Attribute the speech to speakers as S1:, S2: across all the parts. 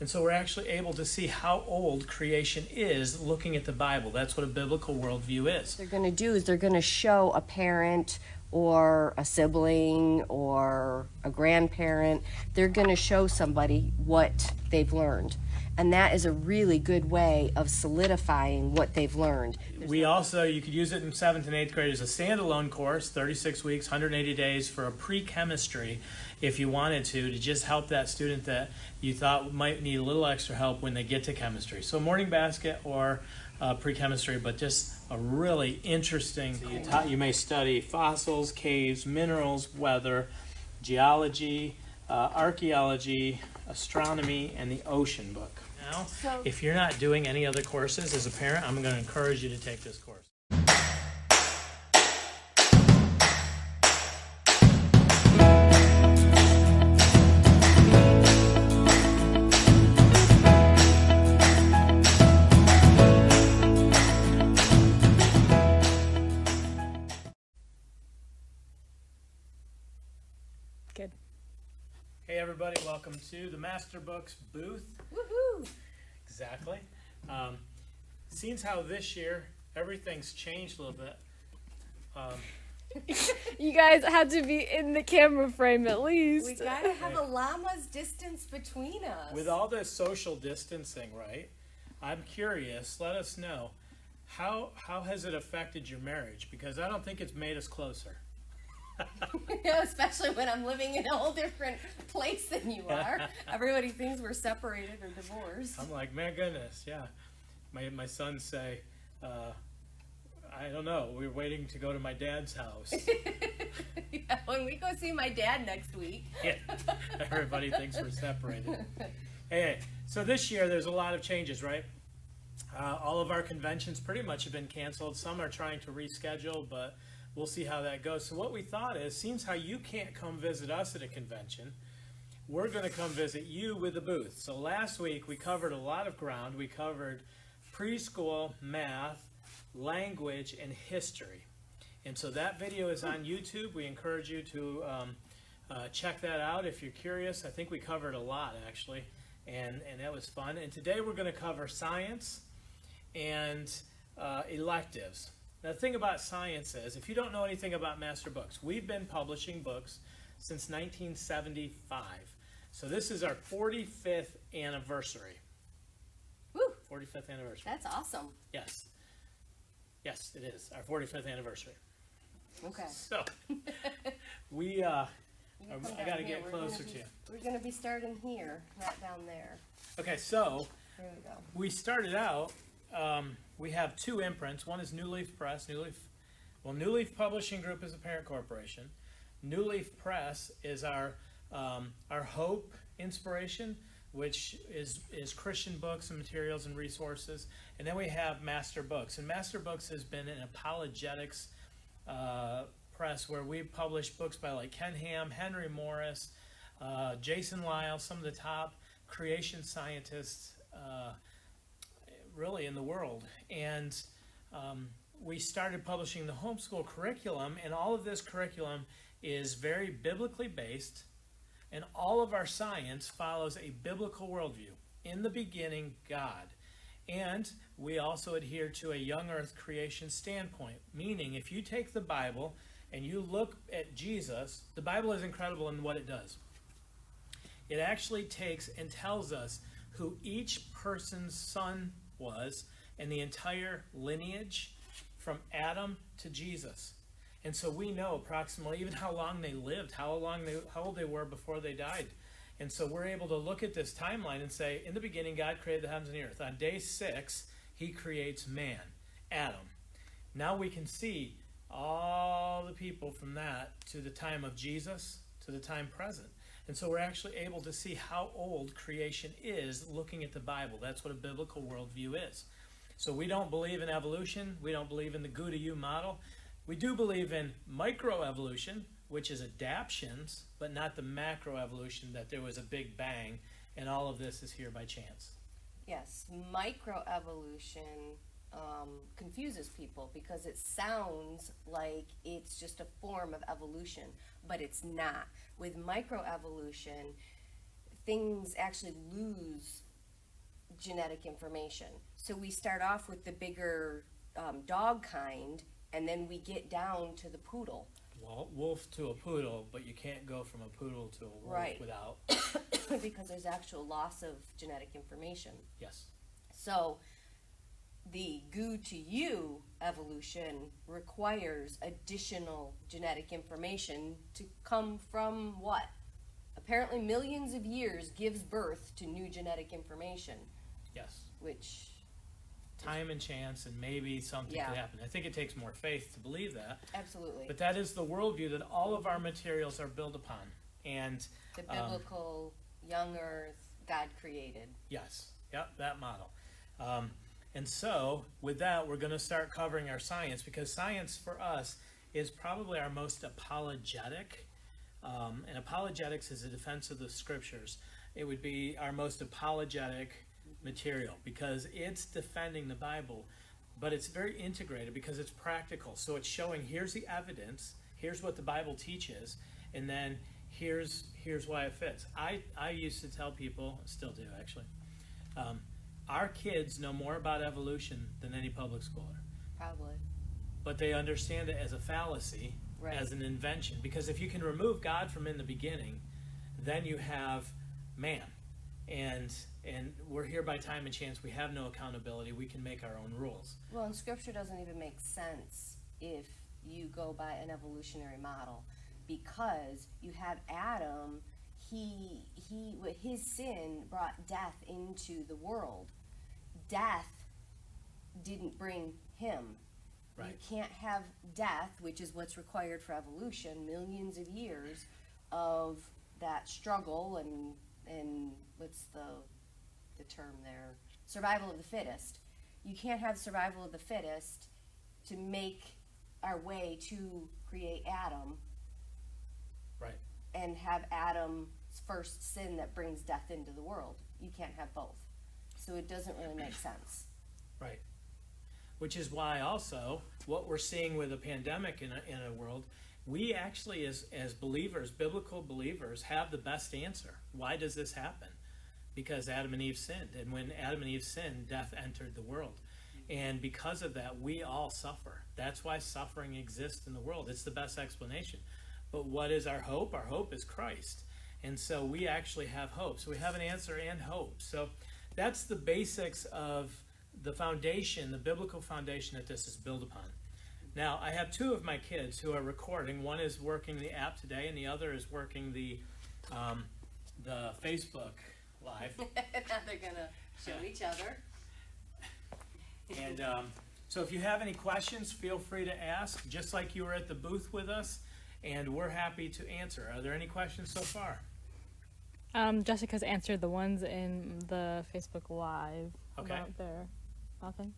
S1: And so we're actually able to see how old creation is looking at the Bible. That's what a biblical worldview is.
S2: What they're going to do is they're going to show a parent or a sibling or a grandparent, they're going to show somebody what they've learned. And that is a really good way of solidifying what they've learned.
S1: We also, you could use it in 7th and 8th grade as a standalone course, 36 weeks, 180 days for a pre-chemistry if you wanted to just help that student that you thought might need a little extra help when they get to chemistry. So morning basket or pre-chemistry, but just a really interesting. You may study fossils, caves, minerals, weather, geology, archaeology, astronomy, and the ocean book. Now, if you're not doing any other courses as a parent, I'm going to encourage you to take this course.
S3: Good.
S1: Hey everybody, welcome to the Master Books booth.
S3: Woohoo!
S1: Exactly. Seems how this year everything's changed a little bit.
S3: You guys had to be in the camera frame at least.
S2: We gotta have a llama's distance between us.
S1: With all this social distancing, right? I'm curious, let us know, how has it affected your marriage? Because I don't think it's made us closer.
S2: Especially when I'm living in a whole different place than you are. Everybody thinks we're separated or divorced.
S1: I'm like, man, goodness, yeah. My sons say, I don't know, we're waiting to go to my dad's house.
S2: Yeah, when we go see my dad next week.
S1: Yeah, everybody thinks we're separated. Hey, so this year there's a lot of changes, right? All of our conventions pretty much have been canceled. Some are trying to reschedule, but we'll see how that goes. So what we thought is, seems how you can't come visit us at a convention, we're going to come visit you with a booth. So last week we covered a lot of ground. We covered preschool, math, language, and history. And so that video is on YouTube. We encourage you to check that out if you're curious. I think we covered a lot actually, and that was fun. And today we're going to cover science and electives. Now, the thing about science is, if you don't know anything about Master Books, we've been publishing books since 1975. So this is our 45th anniversary.
S2: Woo!
S1: 45th anniversary.
S2: That's awesome.
S1: Yes. Yes, it is our 45th anniversary.
S2: Okay.
S1: So we, I got to get closer to you.
S2: We're going to be starting here, right down there.
S1: Okay, so
S2: There we go.
S1: we started out. We have two imprints. One is New Leaf Press. New Leaf Publishing Group is a parent corporation. New Leaf Press is our hope inspiration, which is Christian books and materials and resources. And then we have Master Books. And Master Books has been an apologetics press where we've published books by like Ken Ham, Henry Morris, Jason Lyle, some of the top creation scientists really in the world. And we started publishing the homeschool curriculum, and all of this curriculum is very biblically based, and all of our science follows a biblical worldview. In the beginning, God. And we also adhere to a young earth creation standpoint, meaning if you take the Bible and you look at Jesus, the Bible is incredible in what it does. It actually takes and tells us who each person's son was and the entire lineage from Adam to Jesus. And so we know approximately even how long they lived, how old they were before they died. And so we're able to look at this timeline and say, in the beginning, God created the heavens and the earth. On day 6, he creates man, Adam. Now we can see all the people from that to the time of Jesus to the time present. And so we're actually able to see how old creation is looking at the Bible. That's what a biblical worldview is. So we don't believe in evolution. We don't believe in the goo to you model. We do believe in microevolution, which is adaptions, but not the macroevolution that there was a big bang and all of this is here by chance.
S2: Yes, microevolution confuses people because it sounds like it's just a form of evolution, but it's not. With microevolution, things actually lose genetic information. So we start off with the bigger dog kind, and then we get down to the poodle.
S1: Well, wolf to a poodle, but you can't go from a poodle to a wolf
S2: Right.
S1: without.
S2: Because there's actual loss of genetic information.
S1: Yes.
S2: So the goo to you evolution requires additional genetic information to come from what? Apparently millions of years gives birth to new genetic information,
S1: Yes.
S2: which,
S1: Time and chance, and maybe something
S2: Yeah.
S1: could happen. I think it takes more faith to believe that.
S2: absolutely,
S1: But that is the worldview that all of our materials are built upon. And
S2: the biblical young earth, God created.
S1: yes, yep, that model. And so, with that, we're going to start covering our science, because science for us is probably our most apologetic. And apologetics is a defense of the scriptures. It would be our most apologetic material, because it's defending the Bible, but it's very integrated because it's practical. So it's showing, here's the evidence, here's what the Bible teaches, and then here's why it fits. I used to tell people, still do actually, our kids know more about evolution than any public schooler,
S2: Probably.
S1: but they understand it as a fallacy,
S2: Right.
S1: as an invention. Because if you can remove God from in the beginning, then you have man. And we're here by time and chance. We have no accountability. We can make our own rules.
S2: Well, and scripture doesn't even make sense if you go by an evolutionary model, because you have Adam, he with his sin brought death into the world. Death didn't bring him.
S1: Right.
S2: You can't have death, which is what's required for evolution, millions of years of that struggle and what's the term there? Survival of the fittest. You can't have survival of the fittest to make our way to create Adam
S1: Right.
S2: and have Adam's first sin that brings death into the world. You can't have both. So it doesn't really make sense.
S1: Right. Which is why also what we're seeing with a pandemic in a world, we actually as believers, biblical believers, have the best answer. Why does this happen? Because Adam and Eve sinned. And when Adam and Eve sinned, death entered the world. And because of that, we all suffer. That's why suffering exists in the world. It's the best explanation. But what is our hope? Our hope is Christ. And so we actually have hope. So we have an answer and hope. So that's the basics of the foundation, the biblical foundation that this is built upon. Now, I have two of my kids who are recording. One is working the app today, and the other is working the Facebook Live.
S2: Now they're gonna show each other.
S1: And so if you have any questions, feel free to ask, just like you were at the booth with us, and we're happy to answer. Are there any questions so far?
S3: Jessica's answered the ones in the Facebook Live
S1: Okay.
S3: about their nothing.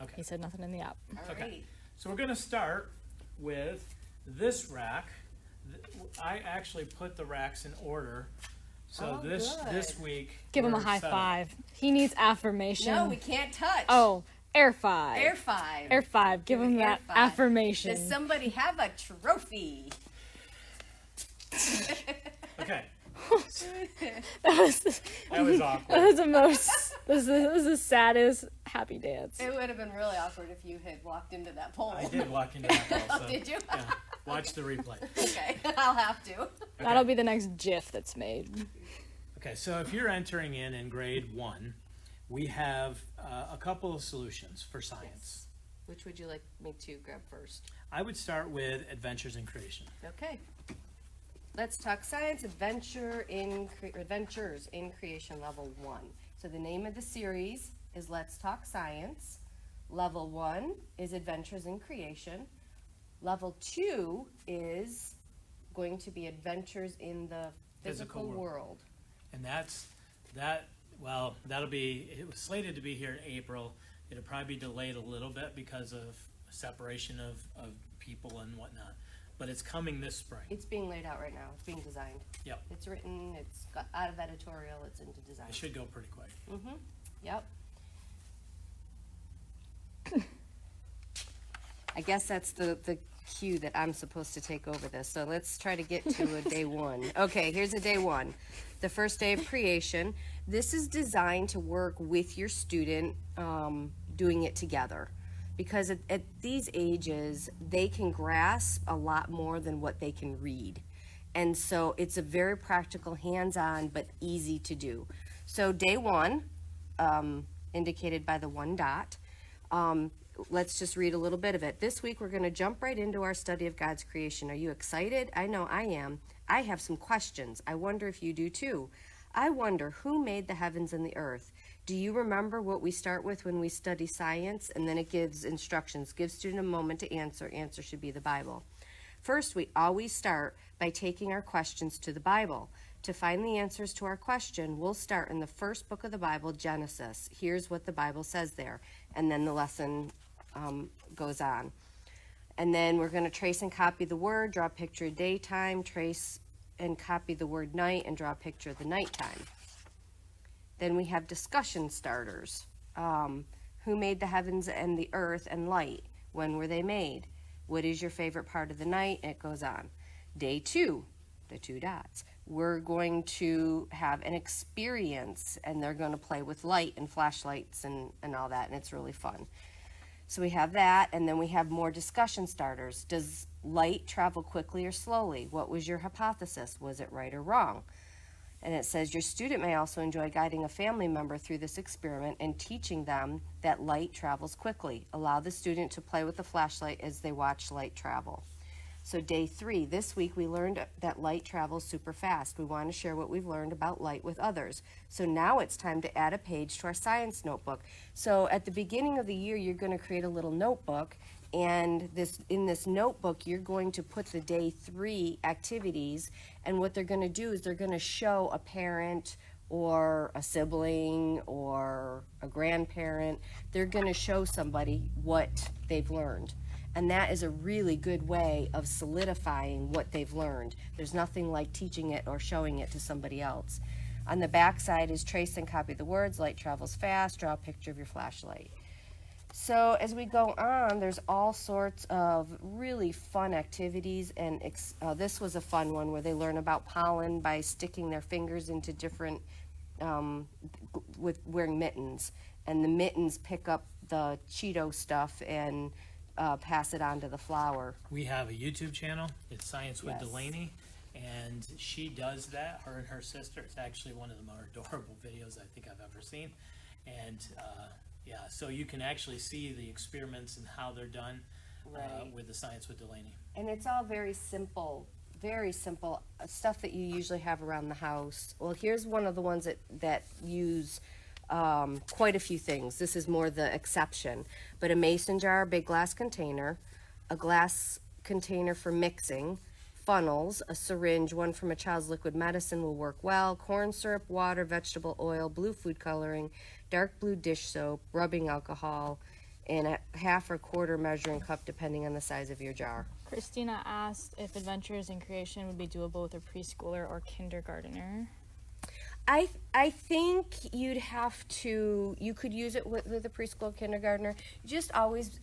S1: Okay.
S3: He said nothing in the app.
S2: All
S1: Okay.
S2: right.
S1: So we're going to start with this rack. I actually put the racks in order. So
S2: Oh,
S1: this
S2: good.
S1: week.
S3: Give him a
S1: we're
S3: high
S1: set up.
S3: five. He needs affirmation.
S2: No, we can't touch.
S3: Oh, air five.
S2: Air five.
S3: Air five. Give him
S2: Air
S3: that
S2: five.
S3: affirmation.
S2: Does somebody have a trophy?
S1: Okay.
S3: That was
S1: That was awkward.
S3: that was the most. This is the saddest happy dance.
S2: It would have been really awkward if you had walked into that pole.
S1: I did walk into that hole.
S2: Oh,
S1: So,
S2: did you?
S1: yeah, watch the replay.
S2: Okay, I'll have to.
S3: That'll be the next GIF that's made.
S1: Okay, so if you're entering in grade 1, we have a couple of solutions for science.
S2: Which would you like me to grab first?
S1: I would start with Adventures in Creation.
S2: Okay. Let's talk science, adventures in creation, level 1. So the name of the series is Let's Talk Science. Level 1 is Adventures in Creation. Level 2 is going to be Adventures in the Physical
S1: Physical
S2: World.
S1: And that'll be, it was slated to be here in April. It'll probably be delayed a little bit because of separation of people and whatnot. But it's coming this spring.
S2: It's being laid out right now. It's being designed.
S1: Yep.
S2: It's written, it's got out of editorial, it's into design.
S1: It should go pretty quick.
S2: Yep. I guess that's the cue that I'm supposed to take over this. So let's try to get to a day one. Okay, here's a day one. The first day of creation. This is designed to work with your student, doing it together. Because at these ages, they can grasp a lot more than what they can read. And so it's a very practical, hands-on, but easy to do. So day one, indicated by the one dot, let's just read a little bit of it. This week we're going to jump right into our study of God's creation. Are you excited? I know I am. I have some questions. I wonder if you do too. I wonder who made the heavens and the earth. Do you remember what we start with when we study science? And then it gives instructions. Give student a moment to answer. Answer should be the Bible. First, we always start by taking our questions to the Bible. To find the answers to our question, we'll start in the first book of the Bible, Genesis. Here's what the Bible says there. And then the lesson goes on. And then we're going to trace and copy the word, draw a picture of daytime, trace and copy the word night, and draw a picture of the nighttime. Then we have discussion starters. Who made the heavens and the earth and light? When were they made? What is your favorite part of the night? And it goes on. Day two, the two dots. We're going to have an experience, and they're going to play with light and flashlights and all that, and it's really fun. So we have that, and then we have more discussion starters. Does light travel quickly or slowly? What was your hypothesis? Was it right or wrong? And it says your student may also enjoy guiding a family member through this experiment and teaching them that light travels quickly. Allow the student to play with the flashlight as they watch light travel. So day three, this week we learned that light travels super fast. We want to share what we've learned about light with others. So now it's time to add a page to our science notebook. So at the beginning of the year, you're going to create a little notebook, and in this notebook, you're going to put the day three activities, and what they're going to do is they're going to show a parent or a sibling or a grandparent. They're going to show somebody what they've learned. And that is a really good way of solidifying what they've learned. There's nothing like teaching it or showing it to somebody else. On the back side is trace and copy the words. Light travels fast. Draw a picture of your flashlight. So as we go on, there's all sorts of really fun activities. And this was a fun one where they learn about pollen by sticking their fingers into different, with wearing mittens. And the mittens pick up the Cheeto stuff and pass it on to the flower.
S1: We have a YouTube channel. It's Science with
S2: Yes.
S1: Delaney, and she does that. Her and her sister. It's actually one of the more adorable videos I think I've ever seen. And yeah, so you can actually see the experiments and how they're done
S2: Right.
S1: with the Science with Delaney.
S2: And it's all very simple stuff that you usually have around the house. Well, here's one of the ones that use quite a few things. This is more the exception, but a mason jar, a big glass container, a glass container for mixing, funnels, a syringe, one from a child's liquid medicine will work well, corn syrup, water, vegetable oil, blue food coloring, dark blue dish soap, rubbing alcohol, and a half or quarter measuring cup depending on the size of your jar.
S3: Christina asked if Adventures in Creation would be doable with a preschooler or kindergartner.
S2: I think you could use it with a preschool kindergartner. Just always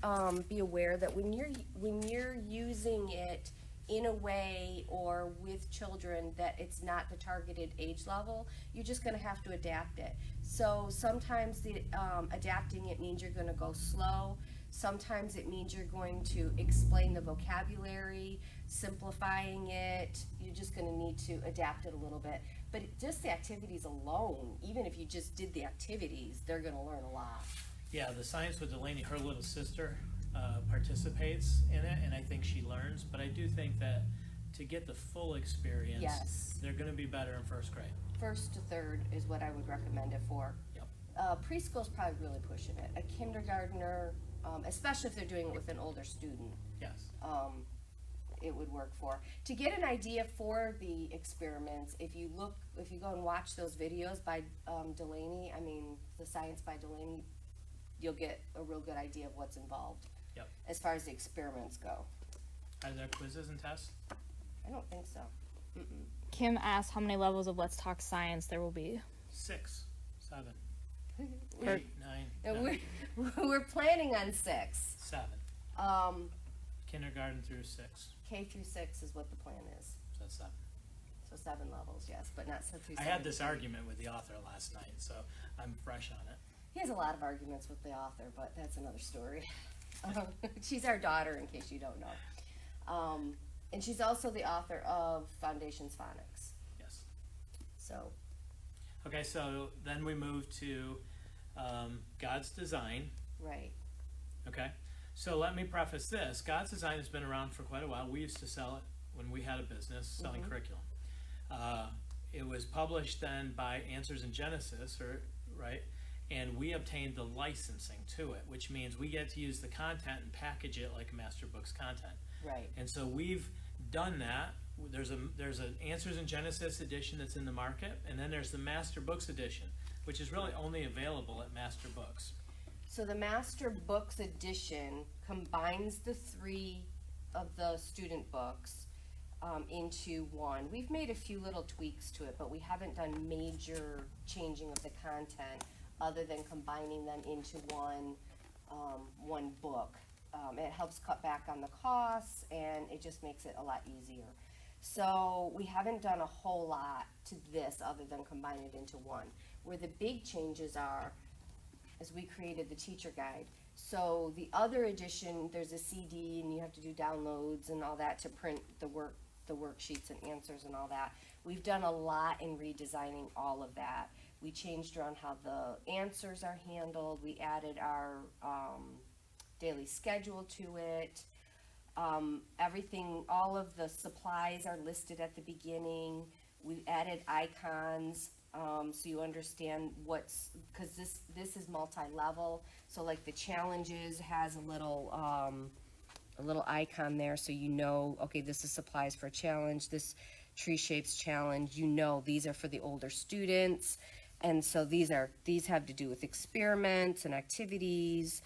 S2: be aware that when you're using it in a way or with children that it's not the targeted age level, you're just going to have to adapt it. So sometimes adapting it means you're going to go slow. Sometimes it means you're going to explain the vocabulary, simplifying it. You're just going to need to adapt it a little bit. But just the activities alone, even if you just did the activities, they're going to learn a lot.
S1: Yeah, the Science with Delaney, her little sister participates in it, and I think she learns. But I do think that to get the full experience,
S2: Yes.
S1: they're going to be better in first grade.
S2: First to third is what I would recommend it for.
S1: Yep.
S2: Preschool's probably really pushing it. A kindergartner, especially if they're doing it with an older student,
S1: Yes.
S2: it would work for. To get an idea for the experiments, if you go and watch those videos by Delaney, the Science by Delaney, you'll get a real good idea of what's involved.
S1: Yep.
S2: As far as the experiments go.
S1: Are there quizzes and tests?
S2: I don't think so. Mm-mm.
S3: Kim asked how many levels of Let's Talk Science there will be.
S1: 6, 7,
S2: We're-
S1: 8, 9,
S2: No,
S1: 10,
S2: we're planning on 6.
S1: 7. kindergarten through 6.
S2: K through 6 is what the plan is.
S1: So that's 7.
S2: So 7 levels, yes, but not 7 through
S1: I
S2: 7.
S1: had this argument with the author last night, so I'm fresh on it.
S2: He has a lot of arguments with the author, but that's another story. She's our daughter, in case you don't know. And she's also the author of Foundations Phonics.
S1: Yes.
S2: So,
S1: Okay, so then we move to God's Design.
S2: right.
S1: Okay, so let me preface this. God's Design has been around for quite a while. We used to sell it when we had a business selling curriculum. It was published then by Answers in Genesis, right? And we obtained the licensing to it, which means we get to use the content and package it like Master Books content.
S2: Right.
S1: And so we've done that. There's an Answers in Genesis edition that's in the market, and then there's the Master Books edition, which is really only available at Master Books.
S2: So the Master Books edition combines the 3 of the student books into one. We've made a few little tweaks to it, but we haven't done major changing of the content other than combining them into one book. It helps cut back on the costs, and it just makes it a lot easier. So we haven't done a whole lot to this other than combine it into one. Where the big changes are, is we created the teacher guide. So the other edition, there's a CD, and you have to do downloads and all that to print the worksheets and answers and all that. We've done a lot in redesigning all of that. We changed around how the answers are handled. We added our daily schedule to it. Everything, all of the supplies are listed at the beginning. We added icons, so you understand because this is multi-level. So like the challenges has a little icon there, so you know, okay, this is supplies for a challenge. This tree shapes challenge, you know, these are for the older students. And so these have to do with experiments and activities.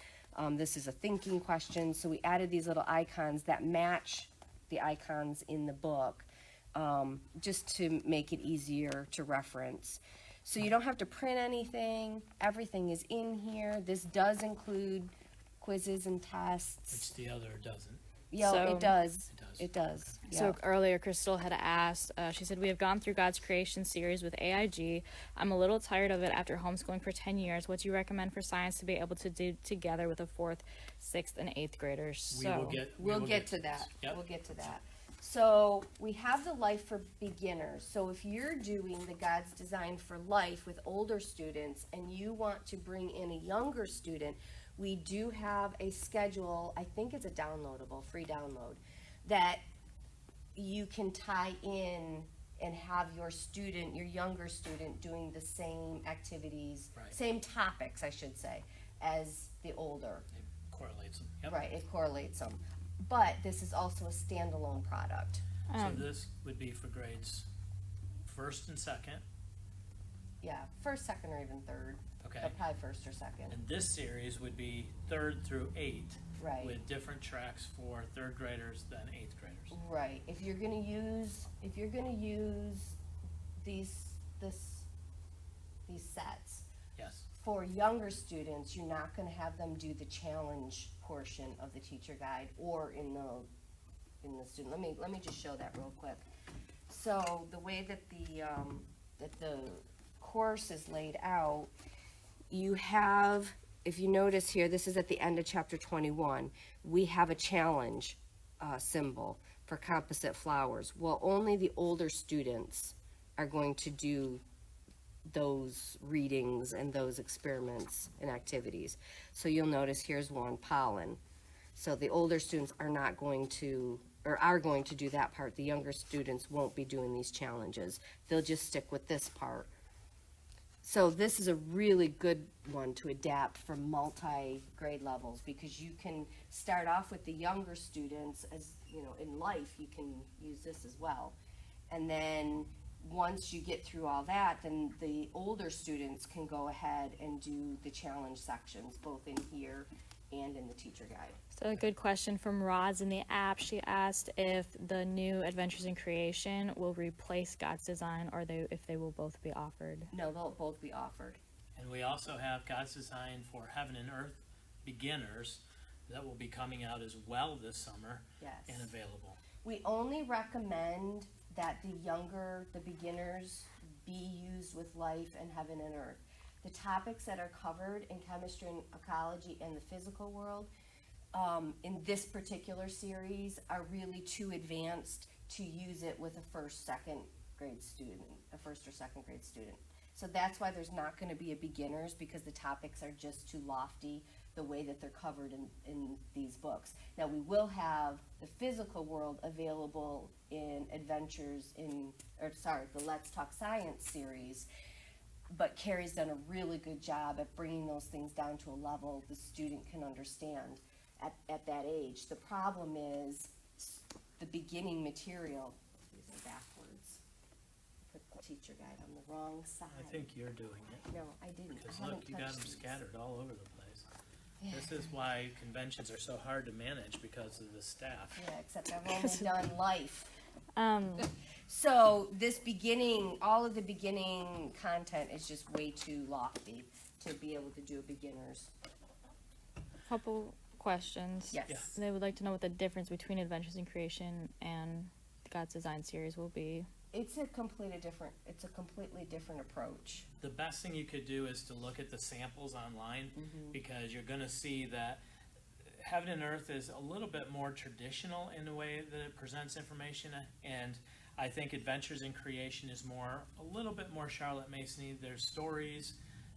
S2: This is a thinking question. So we added these little icons that match the icons in the book, just to make it easier to reference. So you don't have to print anything. Everything is in here. This does include quizzes and tests.
S1: Which the other doesn't.
S2: Yeah,
S3: So-
S2: it does.
S1: It does.
S2: It does.
S3: So
S2: Yeah.
S3: earlier, Crystal had asked, she said, we have gone through God's creation series with AIG. I'm a little tired of it after homeschooling for 10 years. What do you recommend for science to be able to do together with the 4th, 6th, and 8th graders?
S1: We will get
S2: to that.
S1: Yep.
S2: We'll get to that. So we have the Life for Beginners. So if you're doing the God's Design for Life with older students and you want to bring in a younger student, we do have a schedule. I think it's a downloadable, free download, that you can tie in and have your student, your younger student, doing the same activities,
S1: Right.
S2: same topics, I should say, as the older.
S1: It correlates them. Yep.
S2: Right, it correlates them. But this is also a standalone product.
S1: So this would be for grades 1st and 2nd.
S2: Yeah, first, second, or even third.
S1: Okay.
S2: But probably first or second.
S1: And this series would be 3rd through 8th.
S2: Right.
S1: With different tracks for 3rd graders than 8th graders.
S2: Right. If you're gonna use these sets
S1: Yes.
S2: for younger students, you're not gonna have them do the challenge portion of the teacher guide or in the student. Let me just show that real quick. So the way that the course is laid out, you have, if you notice here, this is at the end of chapter 21. We have a challenge symbol for composite flowers. Well, only the older students are going to do those readings and those experiments and activities. So you'll notice here's one, pollen. So the older students are not going to, or are going to do that part. The younger students won't be doing these challenges. They'll just stick with this part. So this is a really good one to adapt for multi-grade levels, because you can start off with the younger students, as you know, in life you can use this as well. And then once you get through all that, then the older students can go ahead and do the challenge sections, both in here and in the teacher guide.
S3: So a good question from Roz in the app. She asked if the new Adventures in Creation will replace God's Design, or if they will both be offered.
S2: No, they'll both be offered.
S1: And we also have God's Design for Heaven and Earth beginners. that will be coming out as well this summer
S2: Yes.
S1: and available.
S2: We only recommend that the beginners be used with life and heaven and earth. The topics that are covered in chemistry and ecology and the physical world in this particular series are really too advanced to use it with a first or second grade student. So that's why there's not going to be a beginners, because the topics are just too lofty the way that they're covered in these books. Now we will have the physical world available in the Let's Talk Science series, but Carrie's done a really good job at bringing those things down to a level the student can understand at that age. The problem is the beginning material. These are backwards. Put the teacher guide on the wrong side.
S1: I think you're doing it.
S2: No, I didn't.
S1: Because
S2: I
S1: look,
S2: haven't
S1: you got
S2: touched
S1: them
S2: these.
S1: scattered all over the place.
S2: Yeah.
S1: This is why conventions are so hard to manage, because of the staff.
S2: Yeah, except I've only done life.
S3: Um,
S2: So all of the beginning content is just way too lofty to be able to do beginners.
S3: couple questions.
S2: Yes.
S1: Yeah.
S3: They would like to know what the difference between Adventures in Creation and the God's Design series will be.
S2: It's a completely different approach.
S1: The best thing you could do is to look at the samples online, because you're going to see that Heaven and Earth is a little bit more traditional in the way that it presents information, and I think Adventures in Creation is a little bit more Charlotte Mason-y. There's stories,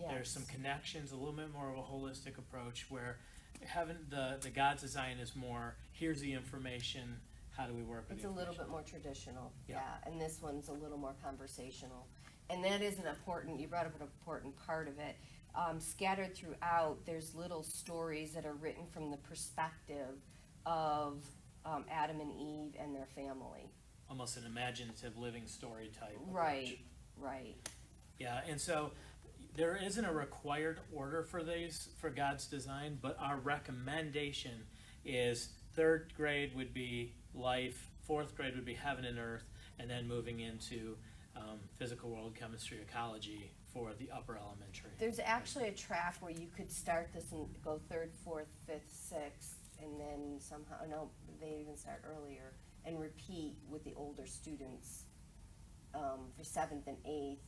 S1: there's some connections, a little bit more of a holistic approach, where the God's Design is more, here's the information, how do we work with
S2: It's a
S1: the
S2: little
S1: information?
S2: bit more traditional,
S1: Yeah.
S2: yeah, and this one's a little more conversational. And that is you brought up an important part of it. Scattered throughout, there's little stories that are written from the perspective of Adam and Eve and their family.
S1: Almost an imaginative living story type approach.
S2: Right.
S1: Yeah, and so there isn't a required order for God's Design, but our recommendation is 3rd grade would be life, 4th grade would be heaven and earth, and then moving into physical world, chemistry, ecology for the upper elementary.
S2: There's actually a track where you could start this and go 3rd, 4th, 5th, 6th, and then they even start earlier, and repeat with the older students for 7th and 8th,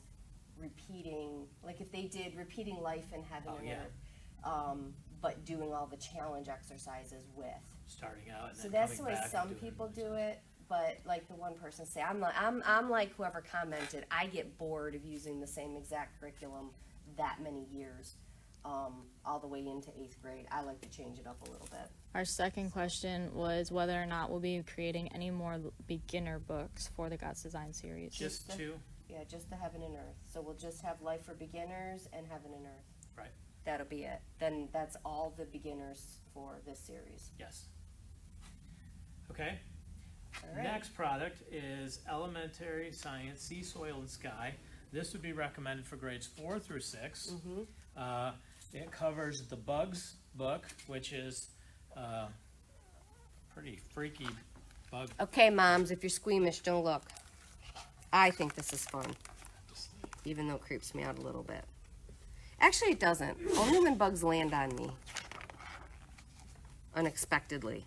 S2: repeating, like if they did repeating life in heaven and earth, but doing all the challenge exercises with.
S1: Starting out and
S2: So
S1: then
S2: that's the
S1: coming
S2: way
S1: back
S2: some
S1: and doing
S2: people
S1: it.
S2: do it, but like the one person say, I'm like whoever commented, I get bored of using the same exact curriculum that many years, all the way into 8th grade. I like to change it up a little bit.
S3: Our second question was whether or not we'll be creating any more beginner books for the God's Design series.
S1: Just two?
S2: Yeah, just the heaven and earth. So we'll just have life for beginners and heaven and earth.
S1: Right.
S2: That'll be it. Then that's all the beginners for this series.
S1: Yes. Okay.
S2: All right.
S1: Next product is Elementary Science, Sea, Soil, and Sky. This would be recommended for grades 4 through 6. It covers the Bugs book, which is pretty freaky bug.
S2: Okay, moms, if you're squeamish, don't look. I think this is fun, even though it creeps me out a little bit. Actually, it doesn't. Only when bugs land on me. Unexpectedly.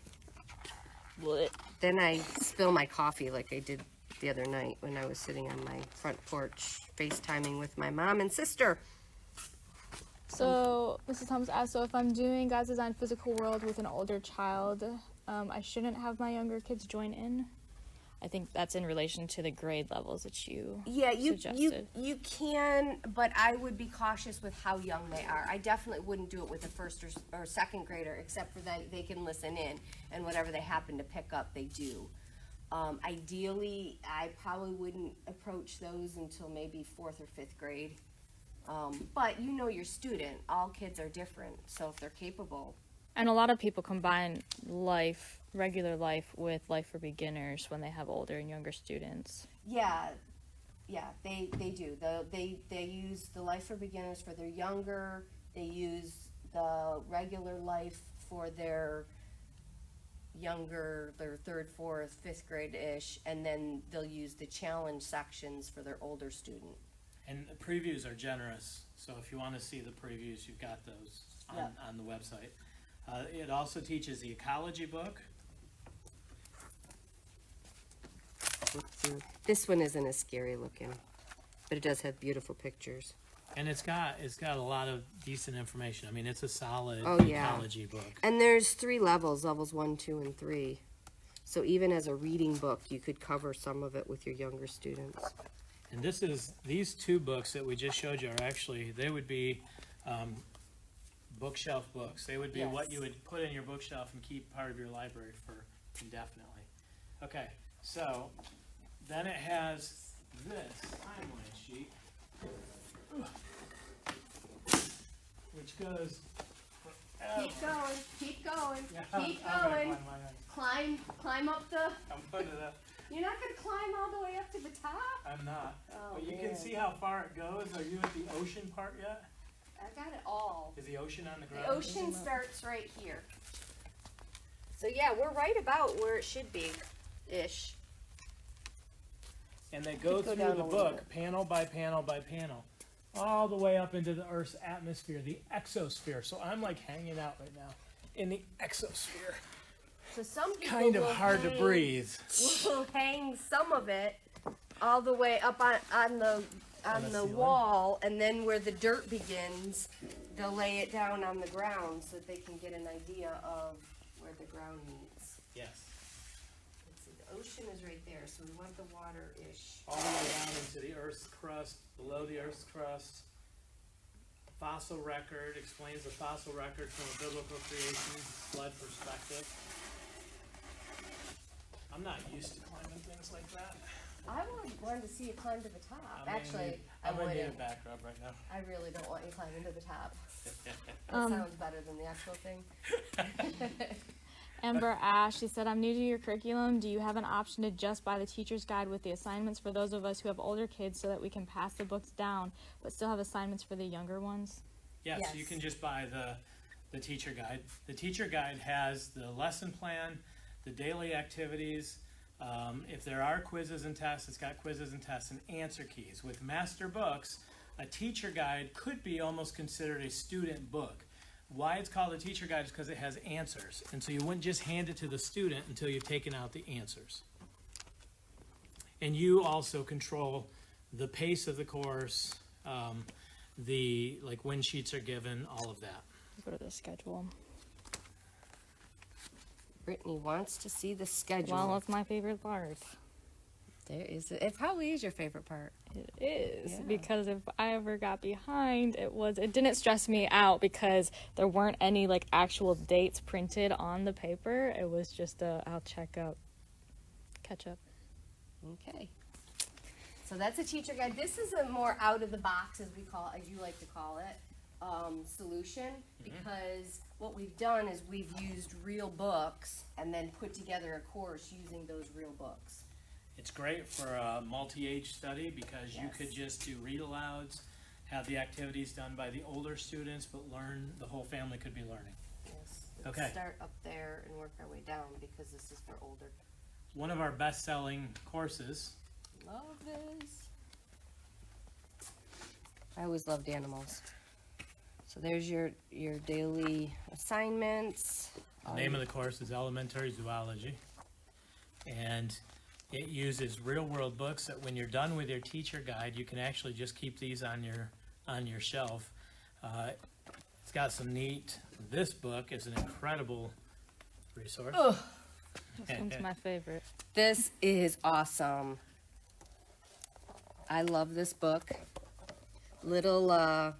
S2: Then I spill my coffee like I did the other night when I was sitting on my front porch FaceTiming with my mom and sister.
S3: So, Mrs. Thomas asked, so if I'm doing God's Design Physical World with an older child, I shouldn't have my younger kids join in? I think that's in relation to the grade levels that you suggested.
S2: You can, but I would be cautious with how young they are. I definitely wouldn't do it with a 1st or 2nd grader, except for that they can listen in, and whatever they happen to pick up, they do. Ideally, I probably wouldn't approach those until maybe 4th or 5th grade. But you know your student. All kids are different, so if they're capable.
S3: And a lot of people combine regular life with life for beginners when they have older and younger students.
S2: Yeah, they do. They use the life for beginners for their younger. They use the regular life for their younger, their 3rd, 4th, 5th grade-ish, and then they'll use the challenge sections for their older student.
S1: And the previews are generous, so if you want to see the previews, you've got those on the website. It also teaches the ecology book.
S2: This one isn't as scary looking, but it does have beautiful pictures.
S1: And it's got a lot of decent information. I mean, it's a solid
S2: Yeah.
S1: ecology book.
S2: And there's 3 levels, levels 1, 2, and 3. So even as a reading book, you could cover some of it with your younger students.
S1: And these 2 books that we just showed you are actually, they would be bookshelf books. They would be what
S2: Yes.
S1: you would put in your bookshelf and keep part of your library for indefinitely. Okay, so then it has this timeline sheet, which goes forever.
S2: Keep going,
S1: Yeah, I'm
S2: Climb up the,
S1: I'm putting it up.
S2: you're not gonna climb all the way up to the top?
S1: I'm not.
S2: Oh,
S1: But you
S2: man.
S1: can see how far it goes. Are you at the ocean part yet?
S2: I got it all.
S1: Is the ocean on the ground?
S2: The ocean starts right here. So yeah, we're right about where it should be, ish.
S1: And they go
S2: Go
S1: through
S2: down
S1: the
S2: a little
S1: book,
S2: bit.
S1: panel by panel by panel, all the way up into the Earth's atmosphere, the exosphere. So I'm like hanging out right now in the exosphere.
S2: So some people
S1: Kind of
S2: will
S1: hard to breathe.
S2: Will hang some of it all the way up on the
S1: the ceiling?
S2: wall, and then where the dirt begins, they'll lay it down on the ground so that they can get an idea of where the ground meets.
S1: Yes.
S2: Let's see, the ocean is right there, so we want the water-ish.
S1: All the way down into the Earth's crust, below the Earth's crust. Fossil record explains the fossil record from a biblical creation flood perspective. I'm not used to climbing things like that.
S2: I wanted to see you climb to the top.
S1: I'm gonna need a
S2: wouldn't.
S1: back rub right now.
S2: I really don't want you climbing to the top. That
S3: Um,
S2: sounds better than the actual thing.
S3: Amber Ash, she said, I'm new to your curriculum. Do you have an option to just buy the teacher's guide with the assignments for those of us who have older kids so that we can pass the books down but still have assignments for the younger ones?
S1: Yes,
S2: Yes.
S1: you can just buy the teacher guide. The teacher guide has the lesson plan, the daily activities. If there are quizzes and tests, it's got quizzes and tests and answer keys. With Master Books, a teacher guide could be almost considered a student book. Why it's called a teacher guide is because it has answers. And so you wouldn't just hand it to the student until you've taken out the answers. And you also control the pace of the course, when sheets are given, all of that.
S3: Go to the schedule.
S2: Brittany wants to see the schedule.
S3: Well, that's my favorite part.
S2: There is. It probably is your favorite part.
S3: It is,
S2: Yeah.
S3: because if I ever got behind, it didn't stress me out because there weren't any like actual dates printed on the paper. It was just I'll catch up.
S2: Okay. So that's a teacher guide. This is a more out of the box, as you like to call it, solution, because what we've done is we've used real books and then put together a course using those real books.
S1: It's great for a multi-age study because you
S2: Yes.
S1: could just do read alouds, have the activities done by the older students, but the whole family could be learning.
S2: Yes.
S1: Okay.
S2: Start up there and work our way down because this is for older.
S1: One of our best-selling courses.
S2: Love this. I always loved animals. So there's your daily assignments.
S1: The name of the course is Elementary Zoology. And it uses real-world books that when you're done with your teacher guide, you can actually just keep these on your shelf. It's got some neat. This book is an incredible resource.
S2: Oh,
S3: This one's my favorite.
S2: this is awesome. I love this book. Little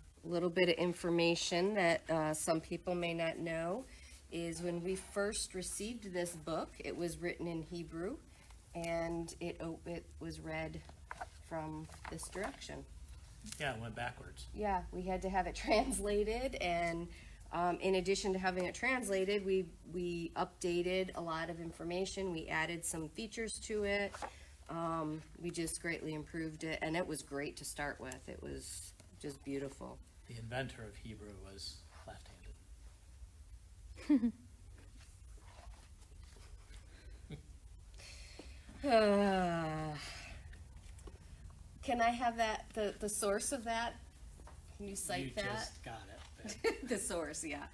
S2: bit of information that some people may not know is when we first received this book, it was written in Hebrew, and it was read from this direction.
S1: Yeah, it went backwards.
S2: Yeah, we had to have it translated, and in addition to having it translated, we updated a lot of information. We added some features to it. We just greatly improved it, and it was great to start with. It was just beautiful.
S1: The inventor of Hebrew was left-handed.
S2: Can I have that, the source of that? Can you cite
S1: You
S2: that?
S1: just got it.
S2: The source, yeah.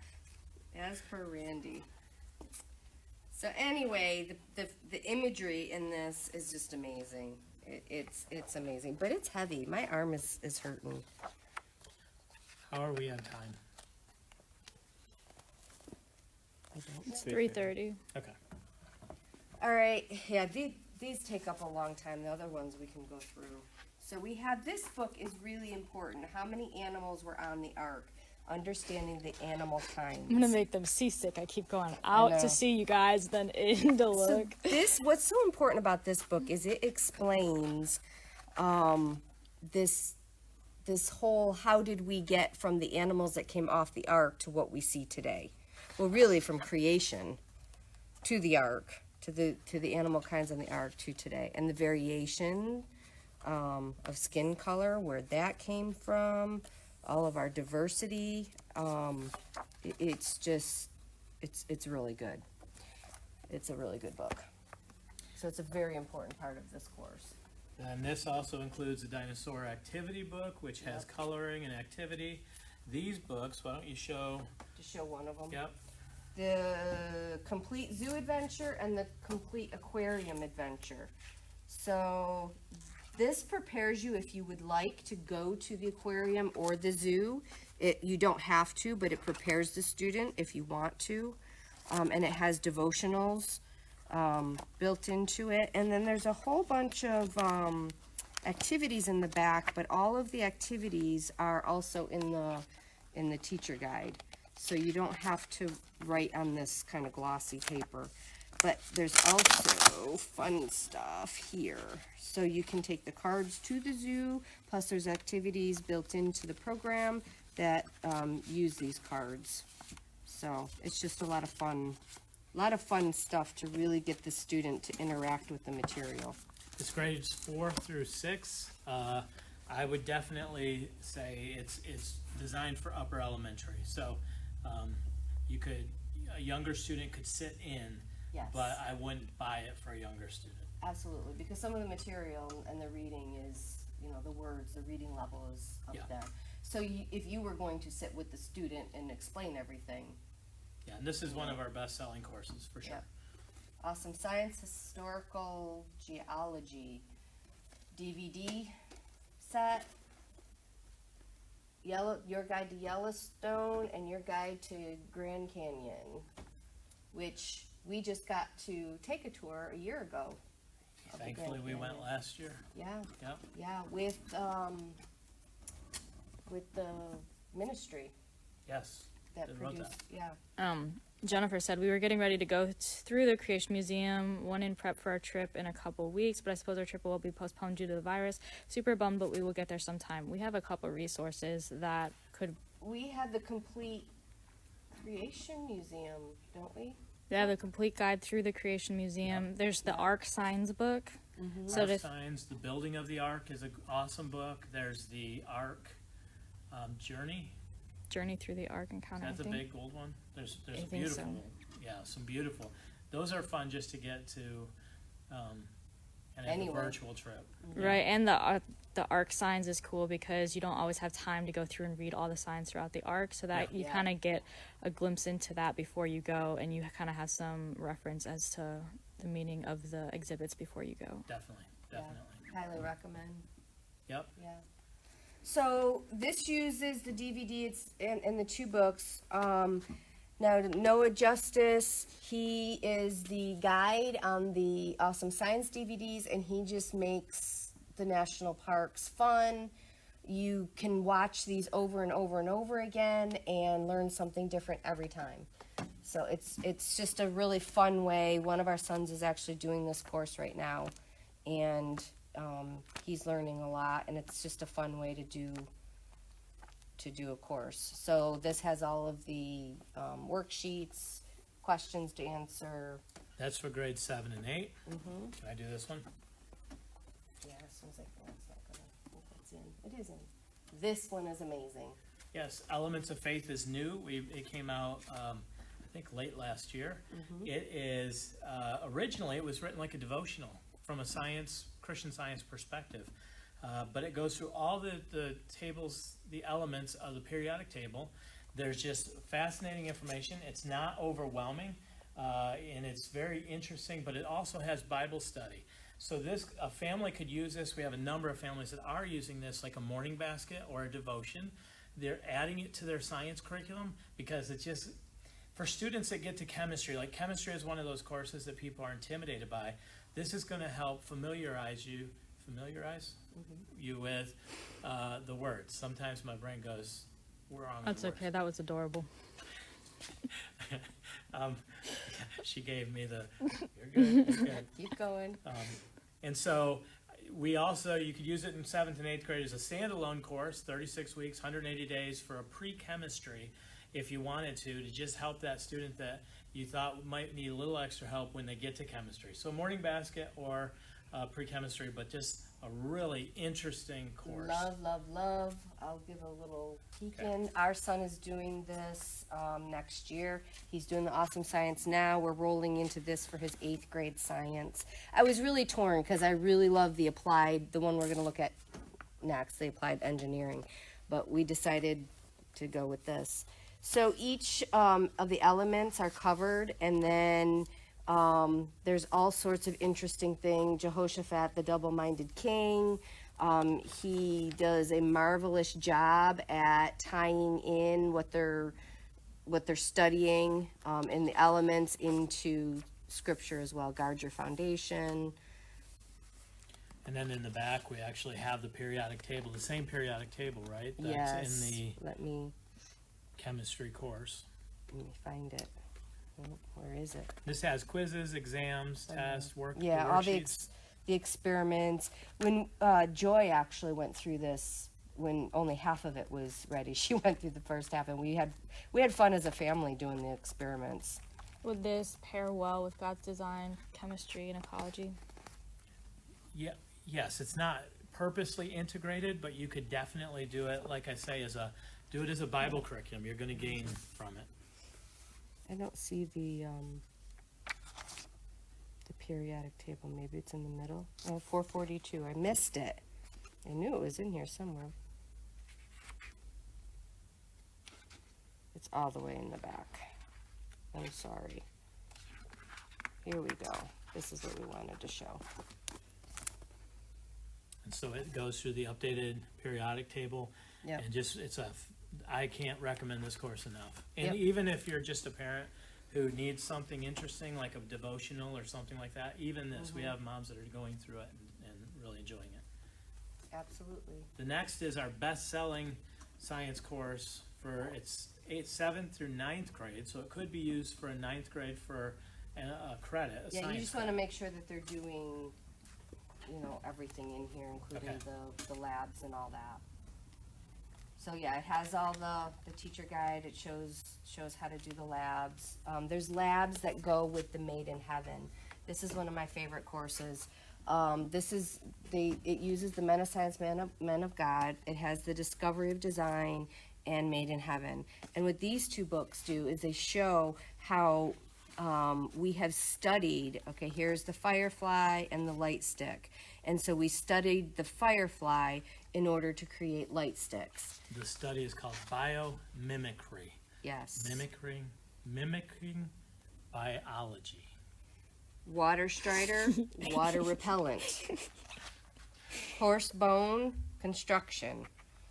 S2: As per Randy. So anyway, the imagery in this is just amazing. It's amazing, but it's heavy. My arm is hurting.
S1: How are we on time?
S3: It's 3:30.
S1: Okay.
S2: All right, yeah, these take up a long time. The other ones we can go through. So we have, this book is really important. How many animals were on the ark? Understanding the animal kinds.
S3: I'm gonna make them seasick. I keep going out
S2: know.
S3: to see you guys, then in to look.
S2: What's so important about this book is it explains this whole, how did we get from the animals that came off the ark to what we see today? Well, really from creation to the ark, to the animal kinds on the ark to today, and the variation of skin color, where that came from, all of our diversity. It's really good. It's a really good book. So it's a very important part of this course.
S1: And this also includes a dinosaur activity book, which has coloring and activity. These books, why don't you show?
S2: To show one of them.
S1: Yep.
S2: The complete zoo adventure and the complete aquarium adventure. So this prepares you if you would like to go to the aquarium or the zoo. You don't have to, but it prepares the student if you want to. And it has devotionals built into it. And then there's a whole bunch of activities in the back, but all of the activities are also in the teacher guide. So you don't have to write on this kind of glossy paper. But there's also fun stuff here. So you can take the cards to the zoo, plus there's activities built into the program that use these cards. So it's just a lot of fun stuff to really get the student to interact with the material.
S1: It's grades 4 through 6. I would definitely say it's designed for upper elementary. So a younger student could sit in.
S2: Yes.
S1: But I wouldn't buy it for a younger student.
S2: Absolutely, because some of the material and the reading is, the words, the reading level is up there. So if you were going to sit with the student and explain everything.
S1: Yeah, and this is one of our best-selling courses for sure.
S2: Yeah. Awesome. Science, Historical, Geology, DVD set, Your Guide to Yellowstone, and Your Guide to Grand Canyon, which we just got to take a tour a year ago.
S1: Thankfully, we went last year.
S2: Yeah.
S1: Yep.
S2: Yeah, with the ministry
S1: Yes.
S2: that
S1: They wrote
S2: produced.
S1: that.
S2: Yeah.
S3: Jennifer said we were getting ready to go through the Creation Museum, one in prep for our trip in a couple weeks, but I suppose our trip will be postponed due to the virus. Super bummed, but we will get there sometime. We have a couple resources that could.
S2: We have the complete Creation Museum, don't we?
S3: They have a complete guide through the Creation Museum. There's the Ark Signs book.
S2: Mm-hmm.
S1: Ark Signs, The Building of the Ark is an awesome book. There's the Ark
S3: Journey through the Ark Encounter.
S1: That's a big gold one. There's
S3: I
S1: a
S3: think
S1: beautiful,
S3: so.
S1: some beautiful. Those are fun just to get to, and have a virtual trip.
S3: Right, and the Ark Signs is cool because you don't always have time to go through and read all the signs throughout the Ark, so that you kind of get a glimpse into that before you go, and you kind of have some reference as to the meaning of the exhibits before you go.
S1: Definitely.
S2: Yeah. Highly recommend.
S1: Yep.
S2: Yeah. So this uses the DVD. It's in the two books. Now Noah Justice, he is the guide on the Awesome Science DVDs, and he just makes the national parks fun. You can watch these over and over and over again and learn something different every time. So it's just a really fun way. One of our sons is actually doing this course right now, and he's learning a lot, and it's just a fun way to do a course. So this has all of the worksheets, questions to answer.
S1: That's for grades 7 and 8.
S2: Mm-hmm.
S1: Can I do this one?
S2: Yeah, as soon as I can, it's not gonna. It's in. It is in. This one is amazing.
S1: Yes, Elements of Faith is new. It came out, I think, late last year.
S2: Mm-hmm.
S1: It is originally it was written like a devotional from a Christian Science perspective. But it goes through all the tables, the elements of the periodic table. There's just fascinating information. It's not overwhelming, and it's very interesting, but it also has Bible study. So a family could use this. We have a number of families that are using this like a morning basket or a devotion. They're adding it to their science curriculum because it's just, for students that get to chemistry, like chemistry is one of those courses that people are intimidated by. This is going to help familiarize you with the words. Sometimes my brain goes, we're on.
S3: That's okay. That was adorable.
S1: She gave me the, you're good, you're good.
S2: Keep going.
S1: And so you could use it in 7th and 8th grade as a standalone course, 36 weeks, 180 days for a pre-chemistry, if you wanted to just help that student that you thought might need a little extra help when they get to chemistry. So morning basket or pre-chemistry, but just a really interesting course.
S2: Love, love, love. I'll give a little peek in. Our son is doing this next year. He's doing the Awesome Science now. We're rolling into this for his 8th grade science. I was really torn because I really love the one we're going to look at next, the applied engineering. But we decided to go with this. So each of the elements are covered, and then there's all sorts of interesting things. Jehoshaphat, the double-minded king, he does a marvelous job at tying in what they're studying in the elements into scripture as well. Guard your foundation.
S1: And then in the back, we actually have the periodic table, the same periodic table, right? That's
S2: Yes.
S1: in
S2: Let me
S1: chemistry course.
S2: find it. Oh, where is it?
S1: This has quizzes, exams, tests, worksheets.
S2: Yeah, all the experiments. When Joy actually went through this, when only half of it was ready, she went through the first half, and we had fun as a family doing the experiments.
S3: Would this pair well with God's design, chemistry, and ecology?
S1: Yeah, yes, it's not purposely integrated, but you could definitely do it, like I say, do it as a Bible curriculum. You're going to gain from it.
S2: I don't see the periodic table. Maybe it's in the middle. Oh, 442. I missed it. I knew it was in here somewhere. It's all the way in the back. I'm sorry. Here we go. This is what we wanted to show.
S1: And so it goes through the updated periodic table.
S2: Yep.
S1: And I can't recommend this course enough. And
S2: Yep.
S1: even if you're just a parent who needs something interesting, like a devotional or something like that, even this, we have moms that are going through it and really enjoying it.
S2: Absolutely.
S1: The next is our best-selling science course for 7th through 9th grade. So it could be used for a 9th grade for a credit,
S2: Yeah, you
S1: science
S2: just want to
S1: credit.
S2: make sure that they're doing, everything in here, including
S1: Okay.
S2: the labs and all that. So yeah, it has all the teacher guide. It shows how to do the labs. There's labs that go with the Made in Heaven. This is one of my favorite courses. It uses the Men of Science, Men of God. It has the Discovery of Design and Made in Heaven. And what these two books do is they show how we have studied, okay, here's the firefly and the light stick. And so we studied the firefly in order to create light sticks.
S1: The study is called biomimicry.
S2: Yes.
S1: Mimicking biology.
S2: Water strider, water repellent. Horse bone, construction.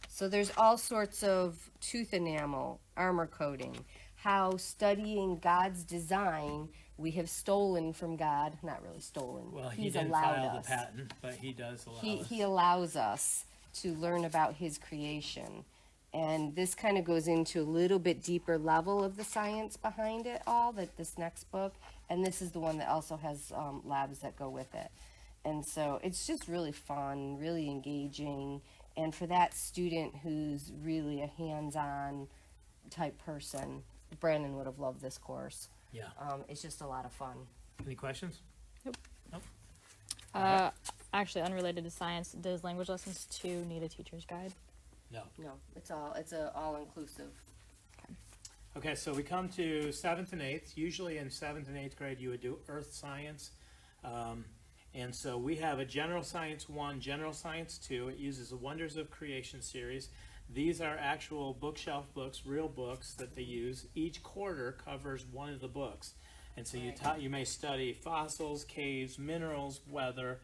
S2: So there's all sorts of tooth enamel, armor coating, how studying God's design we have stolen from God, not really stolen.
S1: Well, he
S2: He's
S1: didn't
S2: allowed
S1: file
S2: us.
S1: the patent, but he does allow us.
S2: He allows us to learn about his creation. And this kind of goes into a little bit deeper level of the science behind it all, this next book. And this is the one that also has labs that go with it. And so it's just really fun, really engaging. And for that student who's really a hands-on type person, Brandon would have loved this course.
S1: Yeah.
S2: It's just a lot of fun.
S1: Any questions?
S3: Nope.
S1: Nope.
S3: Actually, unrelated to science, does language lessons 2 need a teacher's guide?
S1: No.
S2: No, it's all inclusive.
S1: Okay, so we come to 7th and 8th. Usually in 7th and 8th grade, you would do earth science. And so we have a General Science 1, General Science 2. It uses the Wonders of Creation series. These are actual bookshelf books, real books that they use. Each quarter covers one of the books. And so you may study fossils, caves, minerals, weather,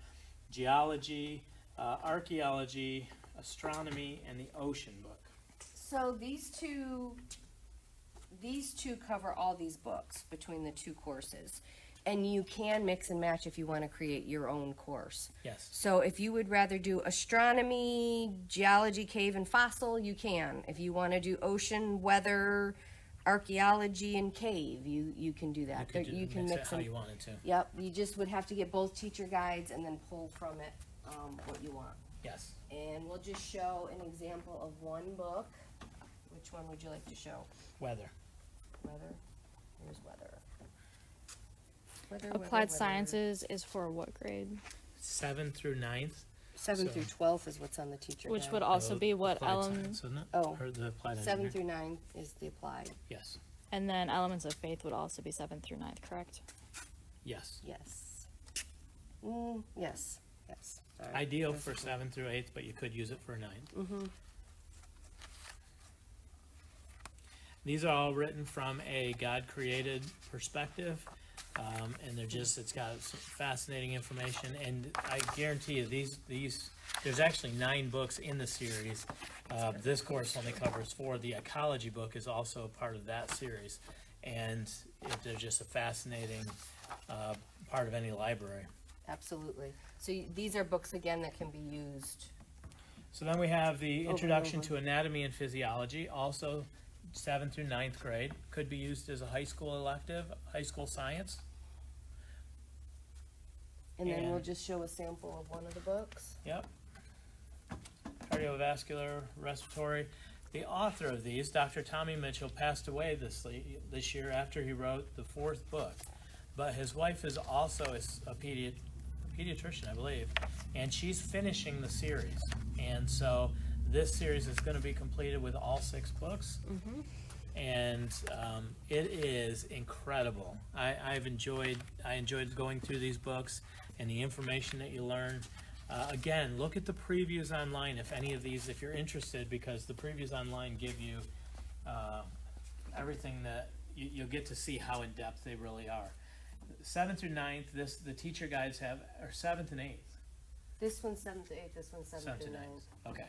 S1: geology, archaeology, astronomy, and the ocean book.
S2: So these two cover all these books between the two courses. And you can mix and match if you want to create your own course.
S1: Yes.
S2: So if you would rather do astronomy, geology, cave, and fossil, you can. If you want to do ocean, weather, archaeology, and cave, you can do that. You can mix
S1: it how
S2: them.
S1: you wanted to.
S2: Yep, you just would have to get both teacher guides and then pull from it what you want.
S1: Yes.
S2: And we'll just show an example of one book. Which one would you like to show?
S1: Weather.
S2: Weather. Here's weather.
S3: Applied Sciences is for what grade?
S1: 7th through 9th.
S2: 7
S1: So-
S2: through 12 is what's on the teacher
S3: Which
S2: guide.
S3: would also be what
S1: Applied science, isn't it?
S2: Oh.
S1: Or the applied
S2: 7
S1: engineering?
S2: through 9 is the applied.
S1: Yes.
S3: and then Elements of Faith would also be 7th through 9th, correct?
S1: Yes.
S2: Yes. Yes. Yes. Sorry.
S1: Ideal for 7th through 8th, but you could use it for 9th.
S2: Mm-hmm.
S1: These are all written from a God-created perspective, and it's got some fascinating information, and I guarantee you, there's actually 9 books in the series. This course only covers 4. The ecology book is also a part of that series, and they're just a fascinating part of any library.
S2: Absolutely. So these are books, again, that can be used.
S1: So then we have the
S2: and
S1: Introduction
S2: over.
S1: to Anatomy and Physiology, also 7th through 9th grade, could be used as a high school elective, high school science.
S2: And then we'll
S1: And-
S2: just show a sample of one of the books.
S1: Yep. Cardiovascular, respiratory. The author of these, Dr. Tommy Mitchell, passed away this year after he wrote the 4th book. But his wife is also a pediatrician, I believe, and she's finishing the series. And so this series is going to be completed with all 6 books.
S2: Mm-hmm.
S1: And it is incredible. I enjoyed going through these books and the information that you learn. Again, look at the previews online if you're interested, because the previews online give you everything that you'll get to see how in depth they really are. 7th through 9th, the teacher guides are 7th and 8th.
S2: This one's 7th to 8th, this one's 7th to 9th.
S1: Okay.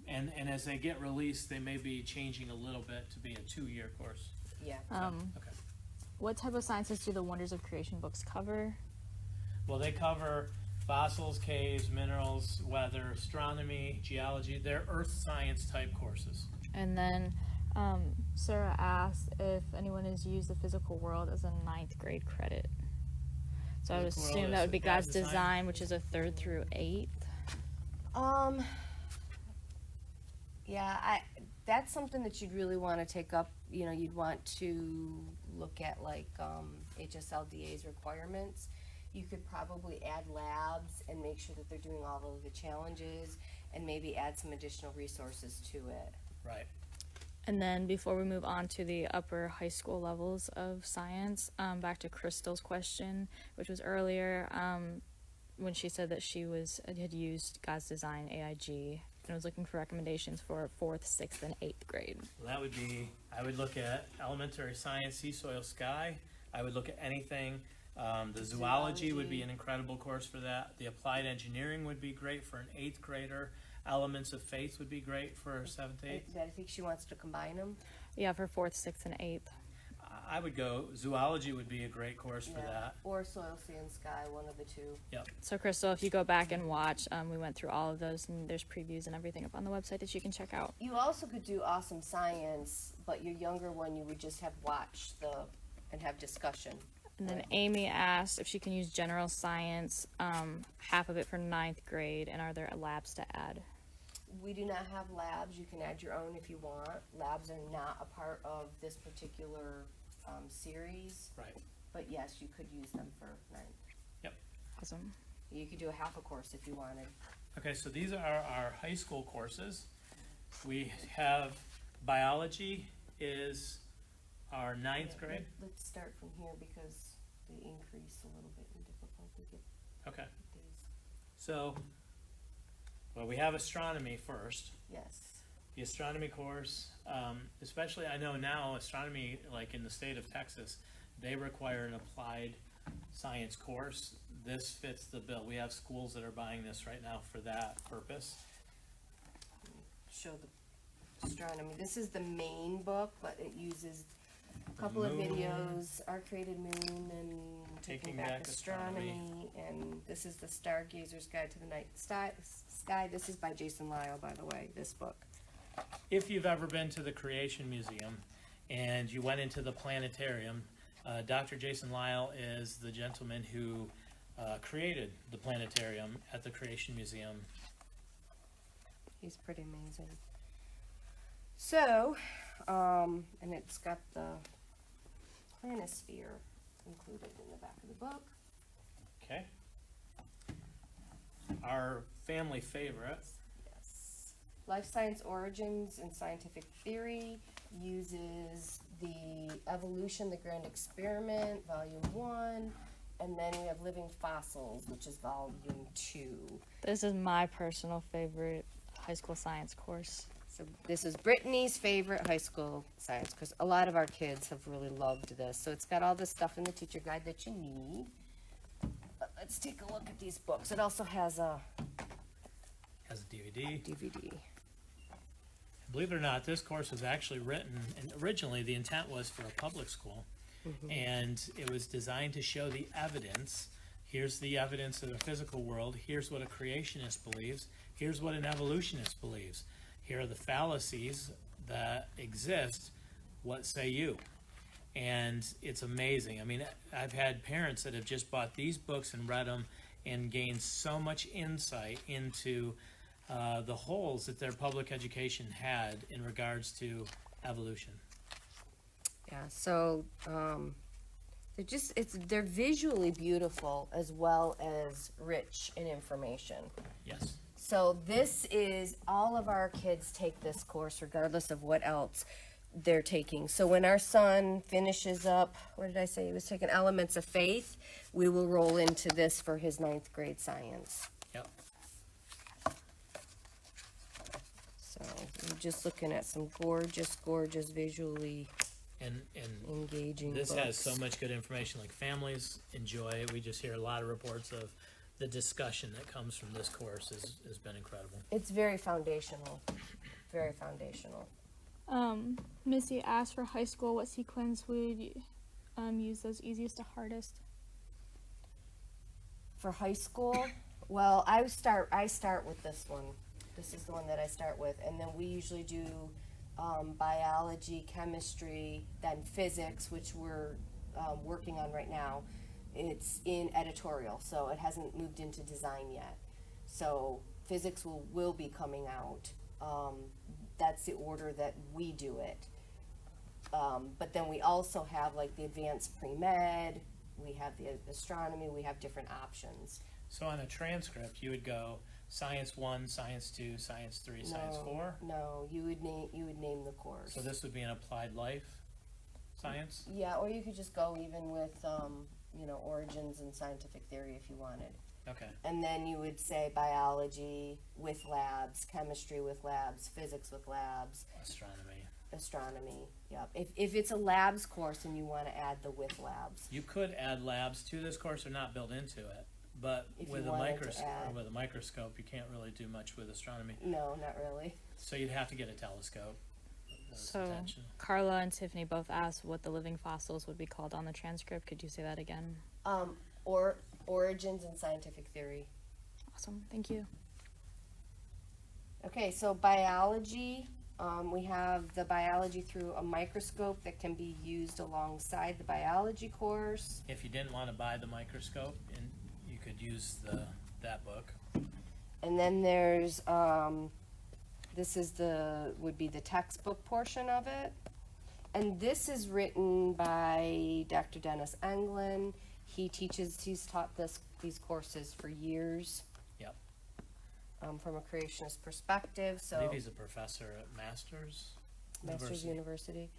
S1: And as they get released, they may be changing a little bit to be a 2-year course.
S2: Yeah.
S1: Okay.
S3: What type of sciences do the Wonders of Creation books cover?
S1: Well, they cover fossils, caves, minerals, weather, astronomy, geology. They're earth science type courses.
S3: And then Sarah asked if anyone has used the physical world as a 9th grade credit. So I would
S1: Physical world
S3: assume
S1: is
S3: that would be
S1: God's
S3: God's
S1: design.
S3: design, which is a 3rd through 8th.
S2: Yeah, that's something that you'd really want to take up. You know, you'd want to look at like HSLDA's requirements. You could probably add labs and make sure that they're doing all of the challenges, and maybe add some additional resources to it.
S1: Right.
S3: And then before we move on to the upper high school levels of science, back to Crystal's question, which was earlier, when she said that she had used God's Design AIG and was looking for recommendations for 4th, 6th, and 8th grade.
S1: Well, that would be, I would look at elementary science, sea, soil, sky. I would look at anything. The zoology would be an incredible course for that. The applied engineering would be great for an 8th grader. Elements of faith would be great for 7th, 8th.
S2: I think she wants to combine them.
S3: Yeah, for 4th, 6th, and 8th.
S1: I would go, zoology would be a great course for that.
S2: Or soil, sea, and sky, one of the two.
S1: Yep.
S3: So Crystal, if you go back and watch, we went through all of those, and there's previews and everything up on the website that you can check out.
S2: You also could do awesome science, but your younger one, you would just have watch and have discussion.
S3: And then Amy asked if she can use general science, half of it for 9th grade, and are there labs to add?
S2: We do not have labs. You can add your own if you want. Labs are not a part of this particular series,
S1: Right.
S2: but yes, you could use them for 9th.
S3: Awesome.
S2: You could do a half a course if you wanted.
S1: Okay, so these are our high school courses. We have biology is our 9th grade.
S2: Let's start from here because they increase a little bit in difficulty.
S1: Okay.
S2: These.
S1: So, well, we have astronomy first.
S2: Yes.
S1: the astronomy course, especially I know now astronomy, like in the state of Texas, they require an applied science course. This fits the bill. We have schools that are buying this right now for that purpose.
S2: Show the astronomy. This is the main book, but it uses a couple of videos, Our Created Moon and Taking Back Astronomy, and this is the Stargazer's Guide to the Night Sky. This is by Jason Lyle, by the way, this book.
S1: If you've ever been to the Creation Museum and you went into the planetarium, Dr. Jason Lyle is the gentleman who created the planetarium at the Creation Museum.
S2: He's pretty amazing. So, and it's got the planisphere included in the back of the book.
S1: Okay. Our family favorite.
S2: Yes. Life Science Origins and Scientific Theory uses the Evolution, the Grand Experiment, Volume 1, and then we have Living Fossils, which is Volume 2.
S3: This is my personal favorite high school science course.
S2: So this is Brittany's favorite high school science, because a lot of our kids have really loved this. So it's got all the stuff in the teacher guide that you need. But let's take a look at these books. It also has a
S1: DVD.
S2: DVD.
S1: Believe it or not, this course was actually written, and originally the intent was for a public school, and it was designed to show the evidence. Here's the evidence of the physical world. Here's what a creationist believes. Here's what an evolutionist believes. Here are the fallacies that exist. What say you? And it's amazing. I mean, I've had parents that have just bought these books and read them and gained so much insight into the holes that their public education had in regards to evolution.
S2: Yeah, so they're visually beautiful as well as rich in information.
S1: Yes.
S2: So this is, all of our kids take this course regardless of what else they're taking. So when our son finishes up, what did I say? He was taking Elements of Faith. We will roll into this for his 9th grade science.
S1: Yep.
S2: So we're just looking at some gorgeous, gorgeous visually
S1: And
S2: engaging
S1: this
S2: books.
S1: has so much good information. Like families enjoy it. We just hear a lot of reports of the discussion that comes from this course has been incredible.
S2: It's very foundational. Very foundational.
S3: Missy asked for high school, what sequence would you use as easiest to hardest?
S2: For high school, well, I start with this one. This is the one that I start with, and then we usually do biology, chemistry, then physics, which we're working on right now. It's in editorial, so it hasn't moved into design yet. So physics will be coming out. That's the order that we do it. But then we also have like the advanced pre-med, we have the astronomy, we have different options.
S1: So on a transcript, you would go Science 1, Science 2, Science 3, Science 4?
S2: No, you would name the course.
S1: So this would be an applied life science?
S2: Yeah, or you could just go even with, origins and scientific theory if you wanted.
S1: Okay.
S2: And then you would say biology with labs, chemistry with labs, physics with labs, astronomy. Yep. If it's a labs course and you want to add the with labs.
S1: You could add labs to this course or not build into it, but
S2: If
S1: with
S2: you
S1: a
S2: wanted to add.
S1: with a microscope, you can't really do much with astronomy.
S2: No, not really.
S1: So you'd have to get a telescope.
S3: So
S1: Attention.
S3: Carla and Tiffany both asked what the living fossils would be called on the transcript. Could you say that again?
S2: Or origins and scientific theory.
S3: Awesome, thank you.
S2: Okay, so biology, we have the biology through a microscope that can be used alongside the biology course.
S1: If you didn't want to buy the microscope, and you could use that book.
S2: And then there's, this is would be the textbook portion of it. And this is written by Dr. Dennis Englund. He's taught these courses for years.
S1: Yep.
S2: From a creationist perspective, so.
S1: I believe he's a professor at Masters
S2: University.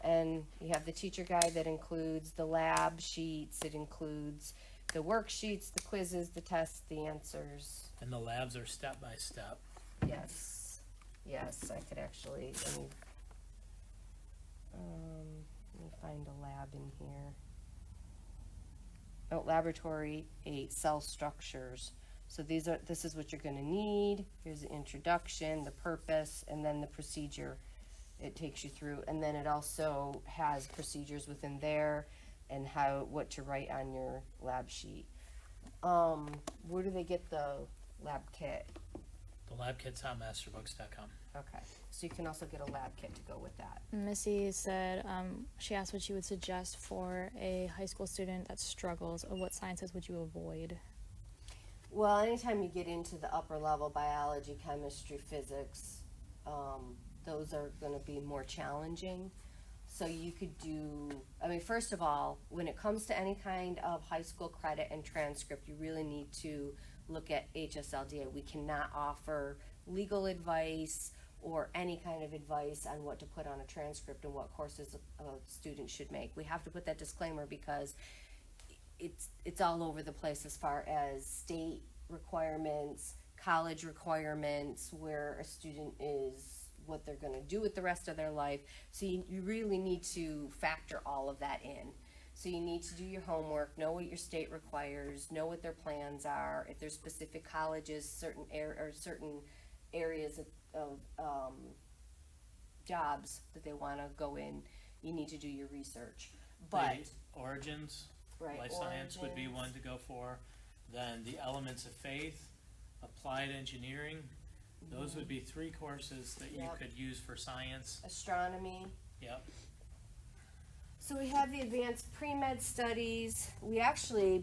S2: And you have the teacher guide that includes the lab sheets, it includes the worksheets, the quizzes, the tests, the answers.
S1: And the labs are step by step.
S2: Yes. Yes, I could actually, let me find a lab in here. Oh, laboratory 8, cell structures. So this is what you're gonna need. Here's the introduction, the purpose, and then the procedure it takes you through. And then it also has procedures within there and what to write on your lab sheet. Where do they get the lab kit?
S1: The lab kit's on masterbooks.com.
S2: Okay, so you can also get a lab kit to go with that.
S3: Missy said she asked what you would suggest for a high school student that struggles, or what sciences would you avoid?
S2: Well, anytime you get into the upper level, biology, chemistry, physics, those are going to be more challenging. So you could do, first of all, when it comes to any kind of high school credit and transcript, you really need to look at HSLDA. We cannot offer legal advice or any kind of advice on what to put on a transcript and what courses a student should make. We have to put that disclaimer because it's all over the place as far as state requirements, college requirements, where a student is, what they're going to do with the rest of their life. So you really need to factor all of that in. So you need to do your homework, know what your state requires, know what their plans are. If there's specific colleges, certain areas of jobs that they want to go in, you need to do your research. But
S1: The origins,
S2: right,
S1: life science would be one to go for. Then the elements of faith, applied engineering, those would be 3 courses that you could use for science.
S2: Astronomy.
S1: Yep.
S2: So we have the advanced pre-med studies.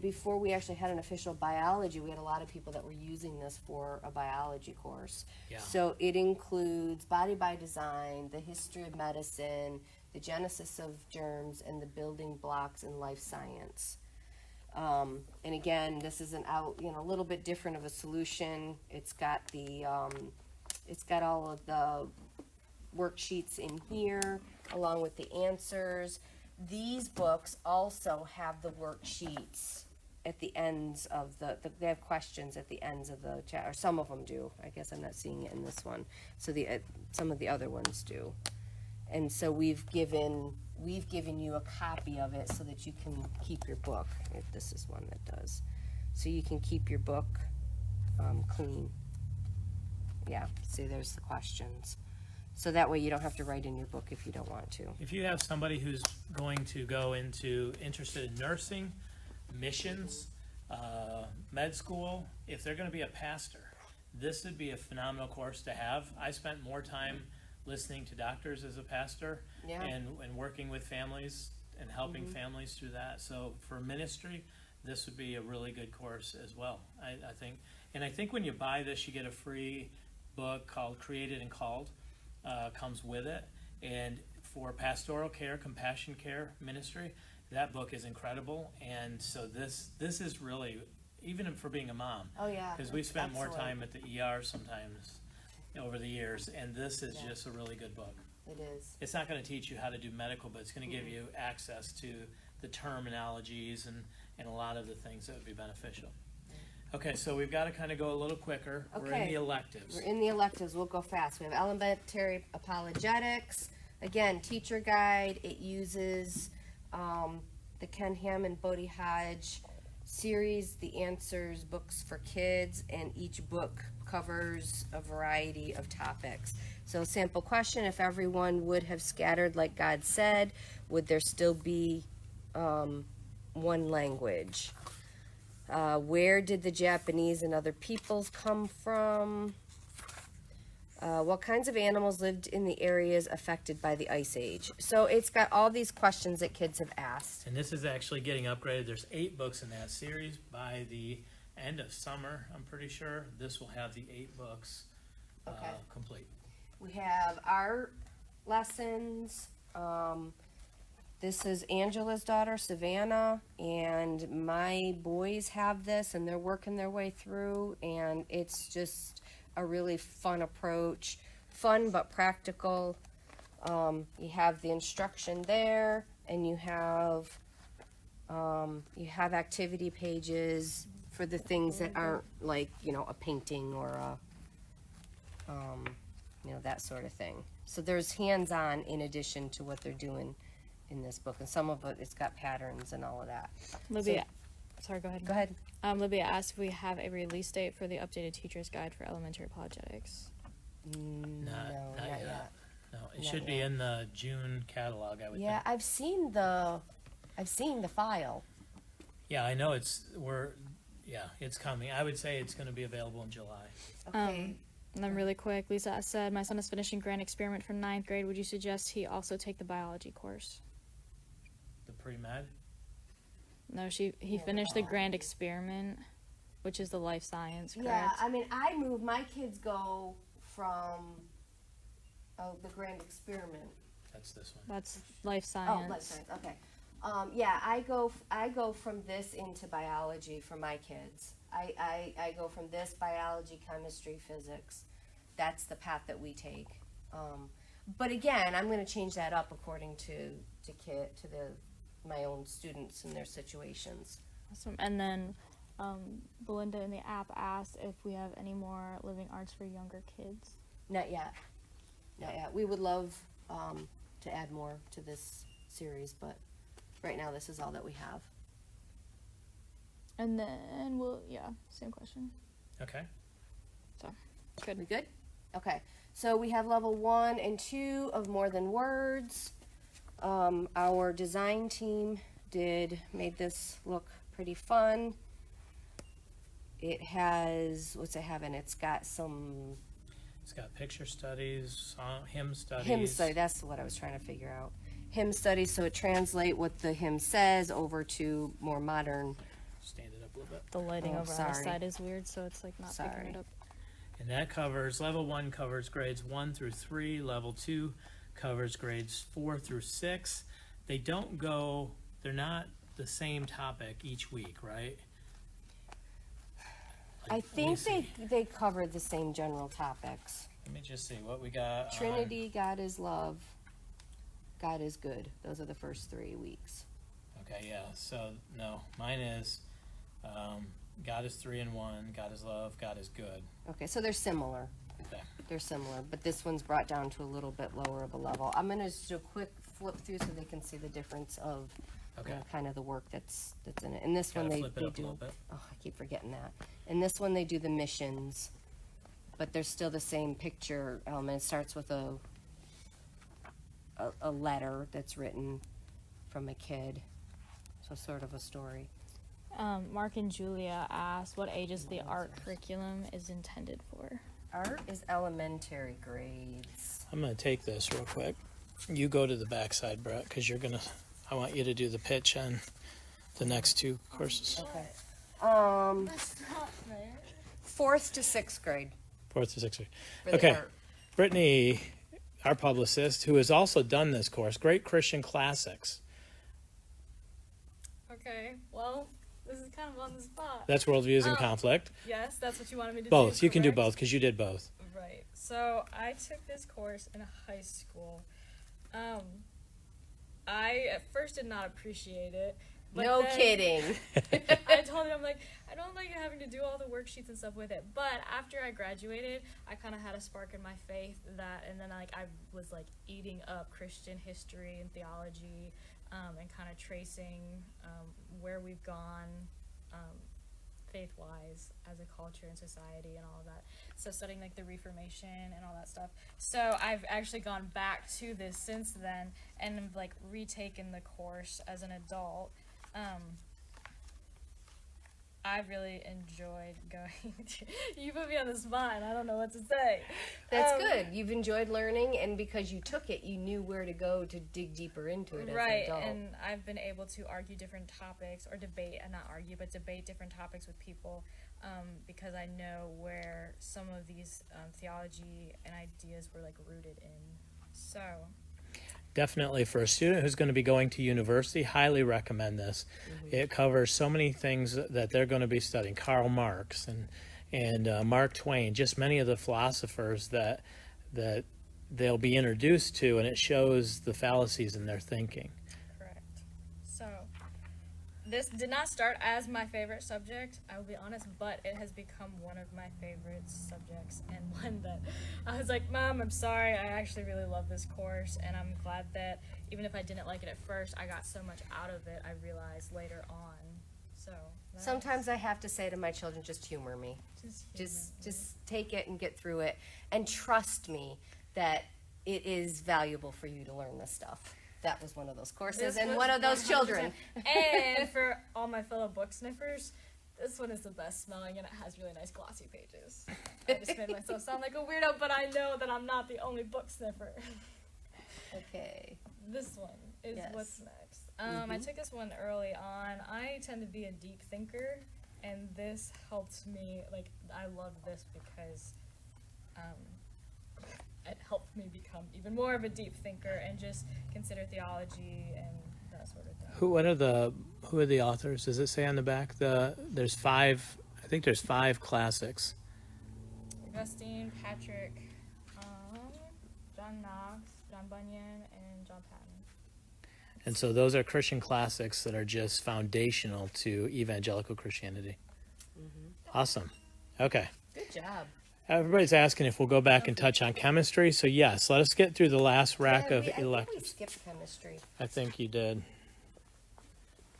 S2: Before we actually had an official biology, we had a lot of people that were using this for a biology course.
S1: Yeah.
S2: So it includes body by design, the history of medicine, the genesis of germs, and the building blocks in life science. And again, this is a little bit different of a solution. It's got it's got all of the worksheets in here, along with the answers. These books also have the worksheets at the ends of they have questions at the ends of the chat, or some of them do. I guess I'm not seeing it in this one. So some of the other ones do. And so we've given you a copy of it so that you can keep your book. If this is one that does. So you can keep your book clean. Yeah, see, there's the questions. So that way you don't have to write in your book if you don't want to.
S1: If you have somebody who's going to go interested in nursing, missions, med school, if they're going to be a pastor, this would be a phenomenal course to have. I spent more time listening to doctors as a pastor and working with families and helping families through that. So for ministry, this would be a really good course as well, I think. And I think when you buy this, you get a free book called Created and Called. Comes with it. And for pastoral care, compassion care ministry, that book is incredible. And so this is really, even for being a mom, because we've spent more time at the ER sometimes over the years, and this is just a really good book.
S2: It is.
S1: It's not going to teach you how to do medical, but it's going to give you access to the terminologies and a lot of the things that would be beneficial. Okay, so we've got to kind of go a little quicker. We're in the electives.
S2: We're in the electives. We'll go fast. We have elementary apologetics. Again, teacher guide. It uses the Ken Ham and Bodie Hodge series, The Answers books for kids, and each book covers a variety of topics. So sample question, if everyone would have scattered like God said, would there still be one language? Where did the Japanese and other peoples come from? What kinds of animals lived in the areas affected by the Ice Age? So it's got all these questions that kids have asked.
S1: And this is actually getting upgraded. There's 8 books in that series. By the end of summer, I'm pretty sure, this will have the 8 books complete.
S2: We have art lessons. This is Angela's daughter, Savannah, and my boys have this, and they're working their way through, and it's just a really fun approach. Fun but practical. You have the instruction there, and you have activity pages for the things that aren't like, a painting or that sort of thing. So there's hands-on in addition to what they're doing in this book, and some of it's got patterns and all of that.
S3: Libya, sorry, go ahead.
S2: Go ahead.
S3: Libya asked if we have a release date for the updated teacher's guide for elementary apologetics.
S1: Not
S2: Not
S1: yet.
S2: yet.
S1: No, it
S2: Not
S1: should be
S2: yet.
S1: in the June catalog, I would
S2: Yeah,
S1: think.
S2: I've seen the file.
S1: Yeah, I know it's coming. I would say it's going to be available in July.
S2: Okay.
S3: And then really quick, Lisa said, my son is finishing grand experiment for 9th grade. Would you suggest he also take the biology course?
S1: The pre-med?
S3: No, he finished the grand experiment, which is the life science, correct?
S2: Yeah, I mean, my kids go from the grand experiment.
S1: That's this one.
S3: That's life science.
S2: Oh, life science. Okay. Yeah, I go from this into biology for my kids. I go from this biology, chemistry, physics. That's the path that we take. But again, I'm going to change that up according to my own students and their situations.
S3: Awesome. And then Belinda in the app asked if we have any more living arts for younger kids.
S2: Not yet. Not yet. We would love to add more to this series, but right now this is all that we have.
S3: And then same question.
S1: Okay.
S3: So, good.
S2: We good? Okay. So we have level 1 and 2 of More Than Words. Our design team made this look pretty fun. It has, what's it having? It's got
S1: picture studies, hymn studies.
S2: hymn study, that's what I was trying to figure out. Hymn studies, so it translates what the hymn says over to more modern.
S1: Stand it up a little bit.
S3: The lighting
S2: Oh,
S3: over on the
S2: sorry.
S3: side is weird, so it's like not picking
S2: Sorry.
S3: it up.
S1: And that covers, level 1 covers grades 1 through 3. Level 2 covers grades 4 through 6. They're not the same topic each week, right?
S2: I think they cover the same general topics.
S1: Let me just see what we got.
S2: Trinity, God is love, God is good. Those are the first 3 weeks.
S1: Okay, yeah. So, no, mine is God is 3 in 1, God is love, God is good.
S2: Okay, so they're similar.
S1: Okay.
S2: They're similar, but this one's brought down to a little bit lower of a level. I'm going to just do a quick flip through so they can see the difference of
S1: Okay.
S2: kind of the work that's in it. In this
S1: Gotta
S2: one, they
S1: flip it up a
S2: do.
S1: little bit.
S2: Oh, I keep forgetting that. In this one, they do the missions, but there's still the same picture element. It starts with a letter that's written from a kid, so sort of a story.
S3: Mark and Julia asked what ages the art curriculum is intended for.
S2: Art is elementary grades.
S1: I'm going to take this real quick. You go to the backside, Brett, because I want you to do the pitch on the next 2 courses.
S2: Okay. 4th to 6th grade.
S1: 4th to 6th grade.
S2: For the
S1: Okay.
S2: art.
S1: Brittany, our publicist, who has also done this course, Great Christian Classics.
S3: Okay, well, this is kind of on the spot.
S1: That's Worldviews in Conflict.
S3: Yes, that's what you wanted me to do.
S1: Both. You can do
S3: correct?
S1: both because you did both.
S3: Right. So I took this course in high school. I at first did not appreciate it. But
S2: No
S3: then
S2: kidding.
S3: I told him, I'm like, I don't like having to do all the worksheets and stuff with it. But after I graduated, I kind of had a spark in my faith and then I was like eating up Christian history and theology, and kind of tracing where we've gone faith-wise as a culture and society and all of that. So studying like the Reformation and all that stuff. So I've actually gone back to this since then and have like retaken the course as an adult. I really enjoyed going. You put me on the spot and I don't know what to say.
S2: That's good. You've enjoyed learning, and because you took it, you knew where to go to dig deeper into it as
S3: Right,
S2: an adult.
S3: and I've been able to argue different topics, or debate, and not argue, but debate different topics with people, because I know where some of these theology and ideas were like rooted in. So,
S1: Definitely for a student who's going to be going to university, highly recommend this. It covers so many things that they're going to be studying. Karl Marx and Mark Twain, just many of the philosophers that they'll be introduced to, and it shows the fallacies in their thinking.
S3: correct. So, this did not start as my favorite subject, I will be honest, but it has become one of my favorite subjects and one that I was like, Mom, I'm sorry. I actually really love this course, and I'm glad that even if I didn't like it at first, I got so much out of it, I realized later on. So
S2: Sometimes I have to say to my children, just humor me. Just take it and get through it. And trust me that it is valuable for you to learn this stuff. That was one of those courses and one of those children.
S3: And for all my fellow book sniffers, this one is the best smelling, and it has really nice glossy pages. I just made myself sound like a weirdo, but I know that I'm not the only book sniffer.
S2: Okay.
S3: This one is
S2: Yes.
S3: what's next. I took this one early on. I tend to be a deep thinker, and this helped me. Like, I love this because it helped me become even more of a deep thinker and just consider theology and that sort of thing.
S1: Who are the authors? Does it say on the back? There's 5. I think there's 5 classics.
S3: Augustine, Patrick, John Knox, John Bunyan, and John Patton.
S1: And so those are Christian classics that are just foundational to evangelical Christianity. Awesome. Okay.
S2: Good job.
S1: Everybody's asking if we'll go back and touch on chemistry. So yes, let us get through the last rack of
S2: I think we
S1: electives.
S2: skipped chemistry.
S1: I think you did.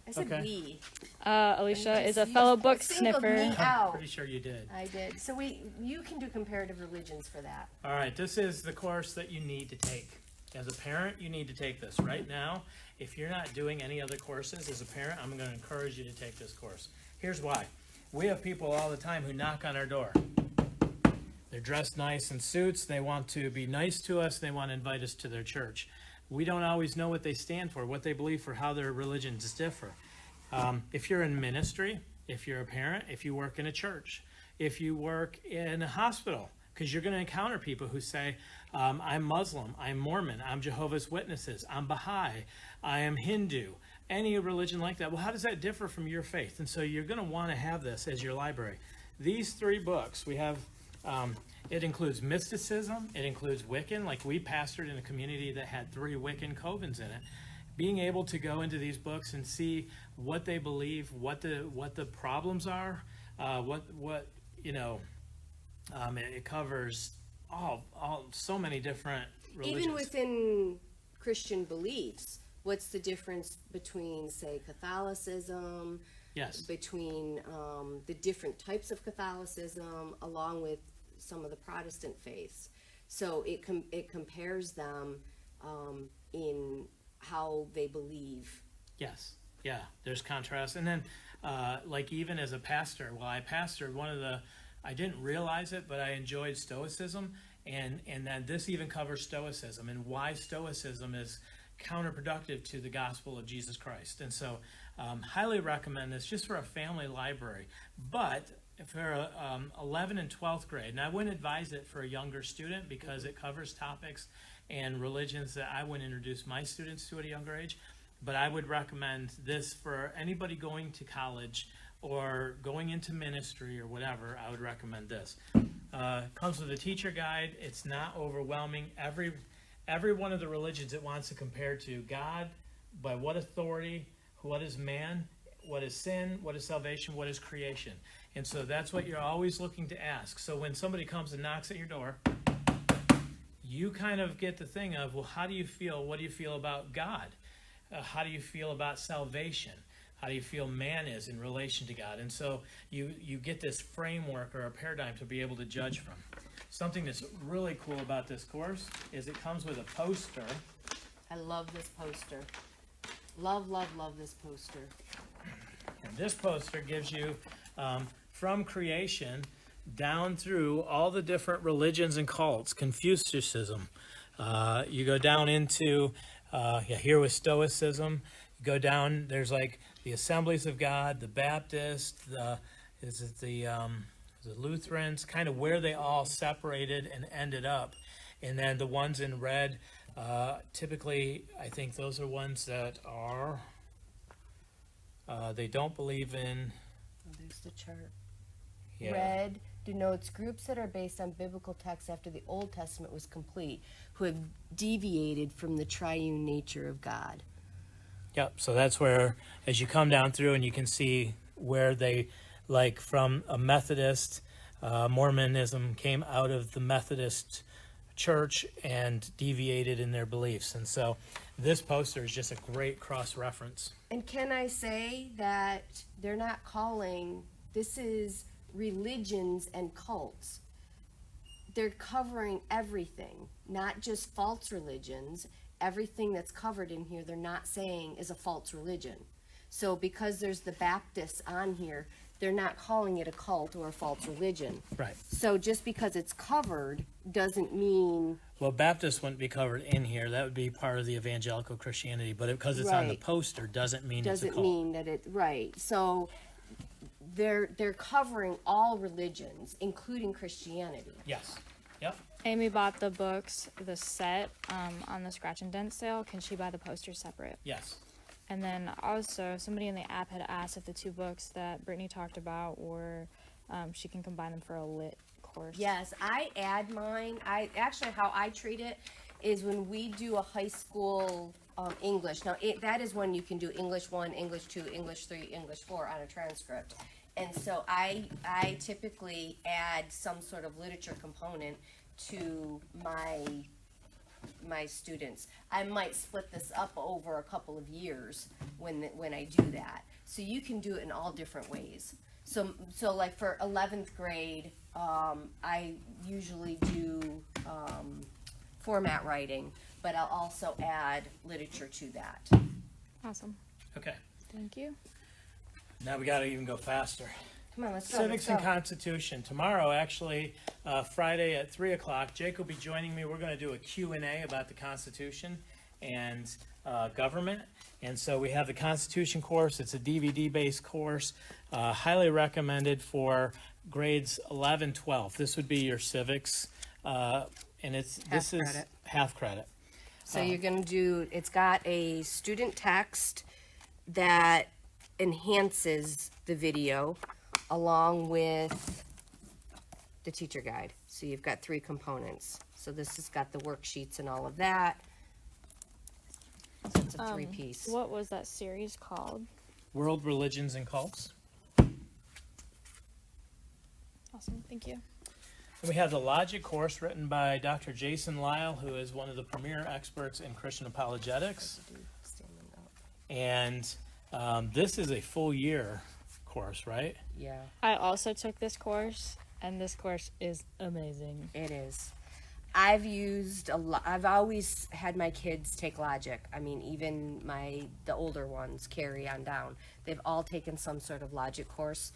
S2: I said
S1: Okay.
S2: we.
S3: Alicia is a fellow book
S2: Singled
S3: sniffer.
S2: me out.
S1: Pretty sure you did.
S2: I did. So you can do comparative religions for that.
S1: All right, this is the course that you need to take. As a parent, you need to take this. Right now, if you're not doing any other courses, as a parent, I'm going to encourage you to take this course. Here's why. We have people all the time who knock on our door. They're dressed nice in suits. They want to be nice to us. They want to invite us to their church. We don't always know what they stand for, what they believe for, how their religions differ. If you're in ministry, if you're a parent, if you work in a church, if you work in a hospital, because you're going to encounter people who say, I'm Muslim, I'm Mormon, I'm Jehovah's Witnesses, I'm Baha'i, I am Hindu, any religion like that. Well, how does that differ from your faith? And so you're going to want to have this as your library. These 3 books, we have, it includes mysticism, it includes Wiccan, like we pastored in a community that had 3 Wiccan covens in it. Being able to go into these books and see what they believe, what the problems are, it covers all so many different religions.
S2: Even within Christian beliefs, what's the difference between, say, Catholicism,
S1: Yes.
S2: between the different types of Catholicism, along with some of the Protestant faiths? So it compares them in how they believe.
S1: Yes. Yeah. There's contrast. And then, like even as a pastor, I pastored I didn't realize it, but I enjoyed Stoicism. And then this even covers Stoicism and why Stoicism is counterproductive to the gospel of Jesus Christ. And so highly recommend this just for a family library. But for 11th and 12th grade, and I wouldn't advise it for a younger student because it covers topics and religions that I wouldn't introduce my students to at a younger age. But I would recommend this for anybody going to college or going into ministry or whatever. I would recommend this. Comes with a teacher guide. It's not overwhelming. Every one of the religions it wants to compare to God, by what authority, what is man, what is sin, what is salvation, what is creation. And so that's what you're always looking to ask. So when somebody comes and knocks at your door, you kind of get the thing of, well, how do you feel? What do you feel about God? How do you feel about salvation? How do you feel man is in relation to God? And so you get this framework or a paradigm to be able to judge from. Something that's really cool about this course is it comes with a poster.
S2: I love this poster. Love, love, love this poster.
S1: And this poster gives you from creation down through all the different religions and cults, Confucianism. You go down into, here with Stoicism. You go down, there's like the Assemblies of God, the Baptists, the Lutherans, kind of where they all separated and ended up. And then the ones in red, typically, I think those are ones that are, they don't believe in.
S2: Oh, there's the chart.
S1: Yeah.
S2: Red denotes groups that are based on biblical texts after the Old Testament was complete, who have deviated from the triune nature of God.
S1: Yep, so that's where, as you come down through and you can see where they, like from a Methodist, Mormonism came out of the Methodist church and deviated in their beliefs. And so this poster is just a great cross-reference.
S2: And can I say that they're not calling, this is religions and cults. They're covering everything, not just false religions. Everything that's covered in here, they're not saying is a false religion. So because there's the Baptists on here, they're not calling it a cult or a false religion.
S1: Right.
S2: So just because it's covered doesn't mean,
S1: Well, Baptists wouldn't be covered in here. That would be part of the evangelical Christianity. But because it's on the
S2: Right.
S1: poster doesn't mean it's a
S2: doesn't
S1: cult.
S2: mean that it, right. So they're covering all religions, including Christianity.
S1: Yes. Yep.
S3: Amy bought the books, the set, on the scratch and dent sale. Can she buy the poster separate?
S1: Yes.
S3: And then also, somebody in the app had asked if the 2 books that Brittany talked about were, she can combine them for a lit course.
S2: Yes, I add mine. How I treat it is when we do a high school English. Now, that is when you can do English 1, English 2, English 3, English 4 on a transcript. And so I typically add some sort of literature component to my students. I might split this up over a couple of years when I do that. So you can do it in all different ways. So like for 11th grade, I usually do format writing, but I'll also add literature to that.
S3: Awesome.
S1: Okay.
S3: Thank you.
S1: Now we got to even go faster.
S2: Come on, let's go.
S1: Civics
S2: let's
S1: and
S2: go.
S1: Constitution. Tomorrow, actually, Friday at 3 o'clock, Jake will be joining me. We're going to do a Q&A about the Constitution and government. And so we have the Constitution course. It's a DVD-based course, highly recommended for grades 11, 12. This would be your civics, and this is
S2: credit.
S1: half credit.
S2: So you're going to do, it's got a student text that enhances the video along with the teacher guide. So you've got 3 components. So this has got the worksheets and all of that. So it's a 3-piece.
S3: What was that series called?
S1: World Religions and Cults.
S3: Awesome. Thank you.
S1: And we have the Logic course written by Dr. Jason Lyle, who is one of the premier experts in Christian apologetics.
S2: Standing up.
S1: And this is a full year course, right?
S2: Yeah,
S3: I also took this course, and this course is amazing.
S2: it is. I've used a lot. I've always had my kids take Logic. I mean, even the older ones, Carrie on down, they've all taken some sort of Logic course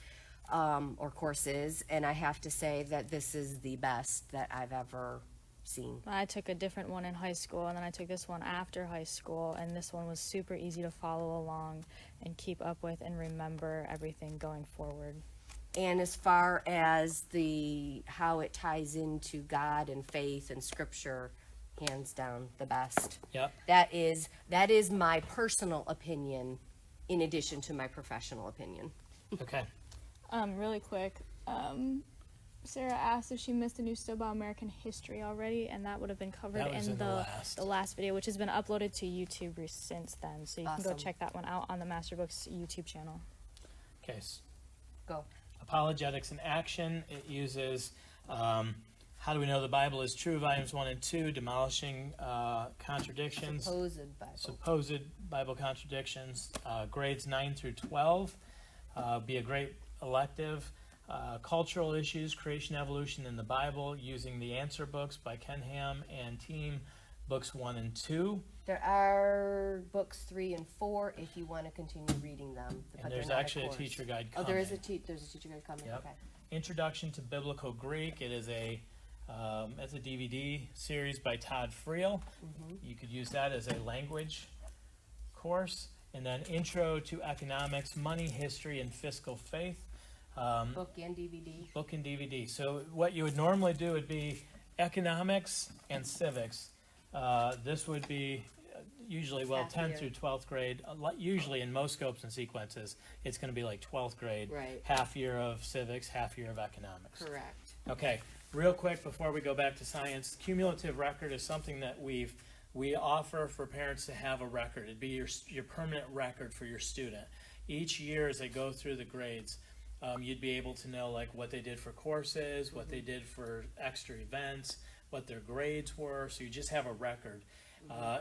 S2: or courses, and I have to say that this is the best that I've ever seen.
S3: I took a different one in high school, and then I took this one after high school, and this one was super easy to follow along and keep up with and remember everything going forward.
S2: And as far as how it ties into God and faith and Scripture, hands down the best.
S1: Yep.
S2: That is my personal opinion, in addition to my professional opinion.
S1: Okay.
S3: Really quick, Sarah asked if she missed a new stuff about American history already, and that would have been covered
S1: That was in the last.
S3: video, which has been uploaded to YouTube since then. So you can go
S2: Awesome.
S3: check that one out on the Master Books YouTube channel.
S1: Okay.
S2: Go.
S1: Apologetics in Action. It uses How Do We Know the Bible is True, Volumes 1 and 2, Demolishing Contradictions,
S2: Supposed
S1: Bible Contradictions, grades 9 through 12. Be a great elective. Cultural Issues, Creation, Evolution in the Bible, using the Answer books by Ken Ham and team, books 1 and 2.
S2: There are books 3 and 4 if you want to continue reading them. but
S1: And
S2: they're
S1: there's
S2: not
S1: actually a
S2: course.
S1: teacher guide
S2: Oh,
S1: coming.
S2: there's a teacher guide coming.
S1: Yep.
S2: Okay.
S1: Introduction to Biblical Greek. It is it's a DVD series by Todd Friel. You could use that as a language course. And then Intro to Economics, Money, History, and Fiscal Faith.
S2: Book and DVD.
S1: Book and DVD. So what you would normally do would be economics and civics. This would be usually,
S2: Half
S1: 10th
S2: year.
S1: through 12th grade. Usually in most scopes and sequences, it's going to be like 12th grade.
S2: Right.
S1: Half year of civics, half year of economics.
S2: Correct.
S1: Okay, real quick before we go back to science, cumulative record is something that we offer for parents to have a record. It'd be your permanent record for your student. Each year as they go through the grades, you'd be able to know like what they did for courses, what they did for extra events, what their grades were, so you just have a record,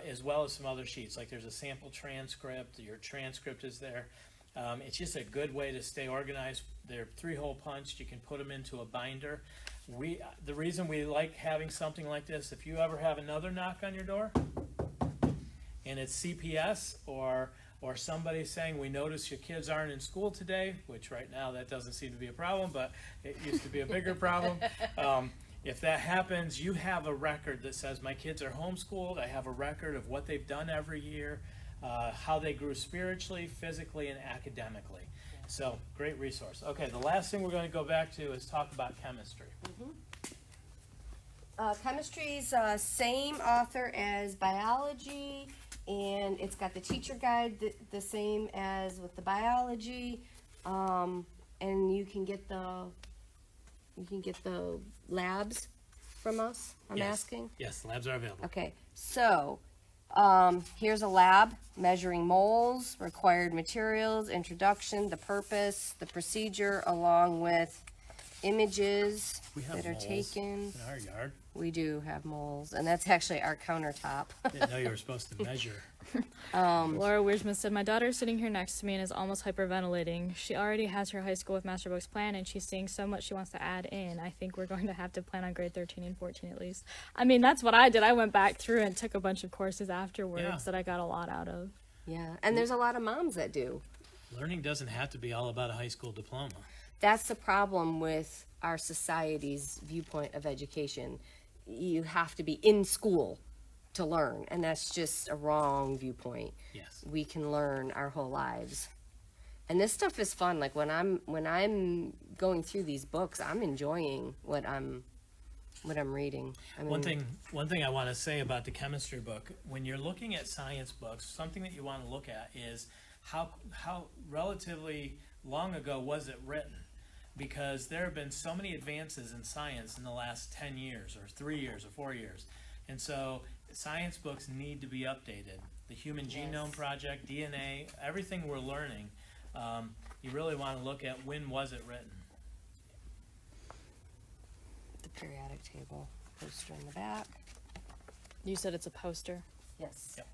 S1: as well as some other sheets, like there's a sample transcript, your transcript is there. It's just a good way to stay organized. They're 3-hole punched, you can put them into a binder. The reason we like having something like this, if you ever have another knock on your door, and it's CPS or somebody saying, we notice your kids aren't in school today, which right now that doesn't seem to be a problem, but it used to be a bigger problem. If that happens, you have a record that says my kids are homeschooled. I have a record of what they've done every year, how they grew spiritually, physically, and academically. So, great resource. Okay, the last thing we're going to go back to is talk about chemistry.
S2: Chemistry's same author as biology, and it's got the teacher guide the same as with the biology, and you can get the labs from us. I'm asking.
S1: Yes, labs are available.
S2: Okay, so here's a lab measuring moles, required materials, introduction, the purpose, the procedure, along with images
S1: We have
S2: that are
S1: moles
S2: taken.
S1: in our yard.
S2: We do have moles, and that's actually our countertop.
S1: Didn't know you were supposed to measure.
S3: Laura Wiersma said, my daughter is sitting here next to me and is almost hyperventilating. She already has her high school with Master Books plan, and she's seeing so much she wants to add in. I think we're going to have to plan on grade 13 and 14 at least. I mean, that's what I did. I went back through and took a bunch of courses afterwards that I got a lot out of.
S2: Yeah, and there's a lot of moms that do.
S1: Learning doesn't have to be all about a high school diploma.
S2: That's the problem with our society's viewpoint of education. You have to be in school to learn, and that's just a wrong viewpoint.
S1: Yes.
S2: We can learn our whole lives, and this stuff is fun. Like when I'm going through these books, I'm enjoying what I'm reading. I mean,
S1: One thing I want to say about the chemistry book, when you're looking at science books, something that you want to look at is how relatively long ago was it written? Because there have been so many advances in science in the last 10 years or 3 years or 4 years. And so science books need to be updated. The Human Genome Project, DNA, everything we're learning, you really want to look at when was it written.
S2: the periodic table poster in the back.
S3: You said it's a poster.
S2: Yes.
S1: Yep.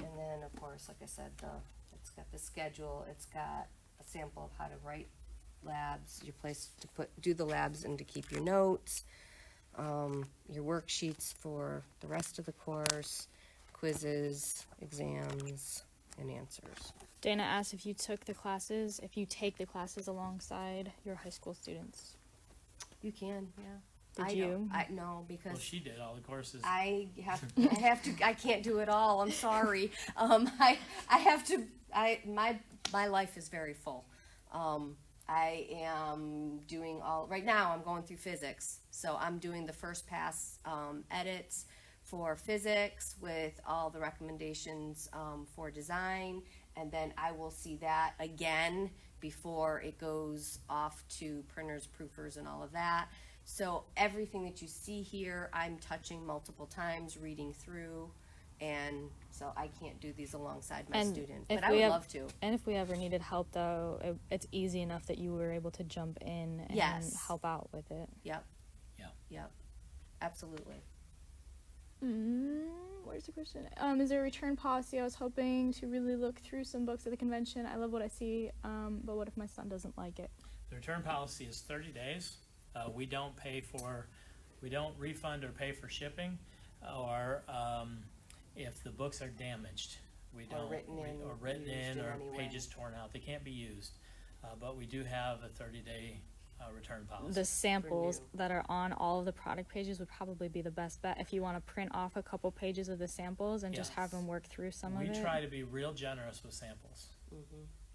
S2: And then, of course, like I said, it's got the schedule. It's got a sample of how to write labs, your place to do the labs and to keep your notes, your worksheets for the rest of the course, quizzes, exams, and answers.
S3: Dana asked if you take the classes alongside your high school students.
S2: You can, yeah.
S3: Did you?
S2: No, because
S1: Well, she did all the courses.
S2: I can't do it all. I'm sorry. My life is very full. I am doing right now I'm going through physics. So I'm doing the first pass edits for physics with all the recommendations for design. And then I will see that again before it goes off to printers, proofers, and all of that. So everything that you see here, I'm touching multiple times, reading through, and so I can't do these alongside my students, but I would love to.
S3: And if we ever needed help, though, it's easy enough that you were able to jump in and help out with it.
S2: Yep.
S1: Yeah.
S2: Yep. Absolutely.
S3: Where's the question? Is there a return policy? I was hoping to really look through some books at the convention. I love what I see, but what if my son doesn't like it?
S1: The return policy is 30 days. We don't refund or pay for shipping, or if the books are damaged. We don't, or written in, or pages torn out. They can't be used, but we do have a 30-day return policy.
S3: The samples that are on all of the product pages would probably be the best bet if you want to print off a couple pages of the samples and just have them work through some of it.
S1: We try to be real generous with samples.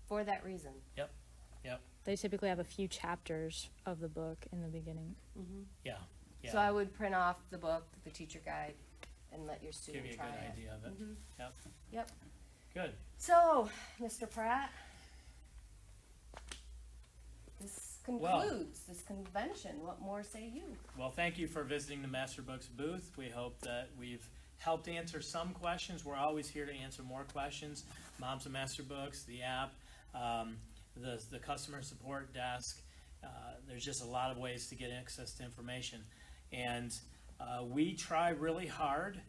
S2: For that reason.
S1: Yep.
S3: They typically have a few chapters of the book in the beginning.
S1: Yeah.
S2: So I would print off the book, the teacher guide, and let your
S1: Give
S2: student
S1: you a
S2: try
S1: good
S2: it.
S1: idea of it. Yep.
S2: Yep.
S1: Good.
S2: So, Mr. Pratt, this concludes this convention. What more say you?
S1: Well, thank you for visiting the Master Books booth. We hope that we've helped answer some questions. We're always here to answer more questions. Moms of Master Books, the app, the customer support desk. There's just a lot of ways to get access to information. And we try really hard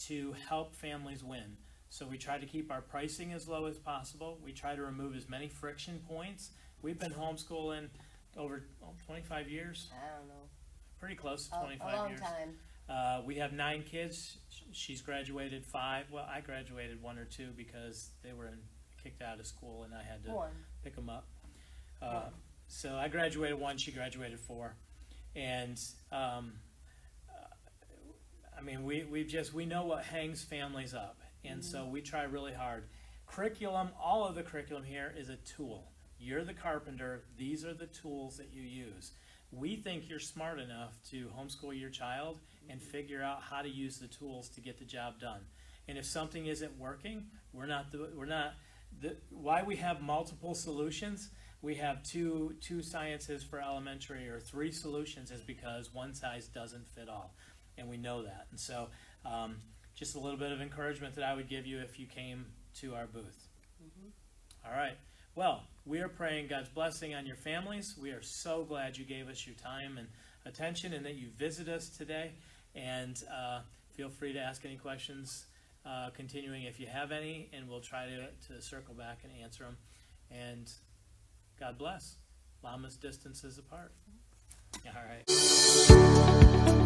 S1: to help families win. So we try to keep our pricing as low as possible. We try to remove as many friction points. We've been homeschooling over 25 years,
S2: I don't know.
S1: pretty close to
S2: A
S1: 25
S2: long
S1: years.
S2: time.
S1: We have 9 kids. She's graduated 5. Well, I graduated 1 or 2 because they were kicked out of school and I had to
S2: One.
S1: pick them up. So I graduated 1, she graduated 4. And I mean, we know what hangs families up. And so we try really hard. Curriculum, all of the curriculum here is a tool. You're the carpenter. These are the tools that you use. We think you're smart enough to homeschool your child and figure out how to use the tools to get the job done. And if something isn't working, why we have multiple solutions, we have two sciences for elementary or 3 solutions is because one size doesn't fit all. And we know that. And so just a little bit of encouragement that I would give you if you came to our booth. All right. Well, we are praying God's blessing on your families. We are so glad you gave us your time and attention and that you visit us today. And feel free to ask any questions continuing if you have any, and we'll try to circle back and answer them. And God bless. Llamas distances apart. All right.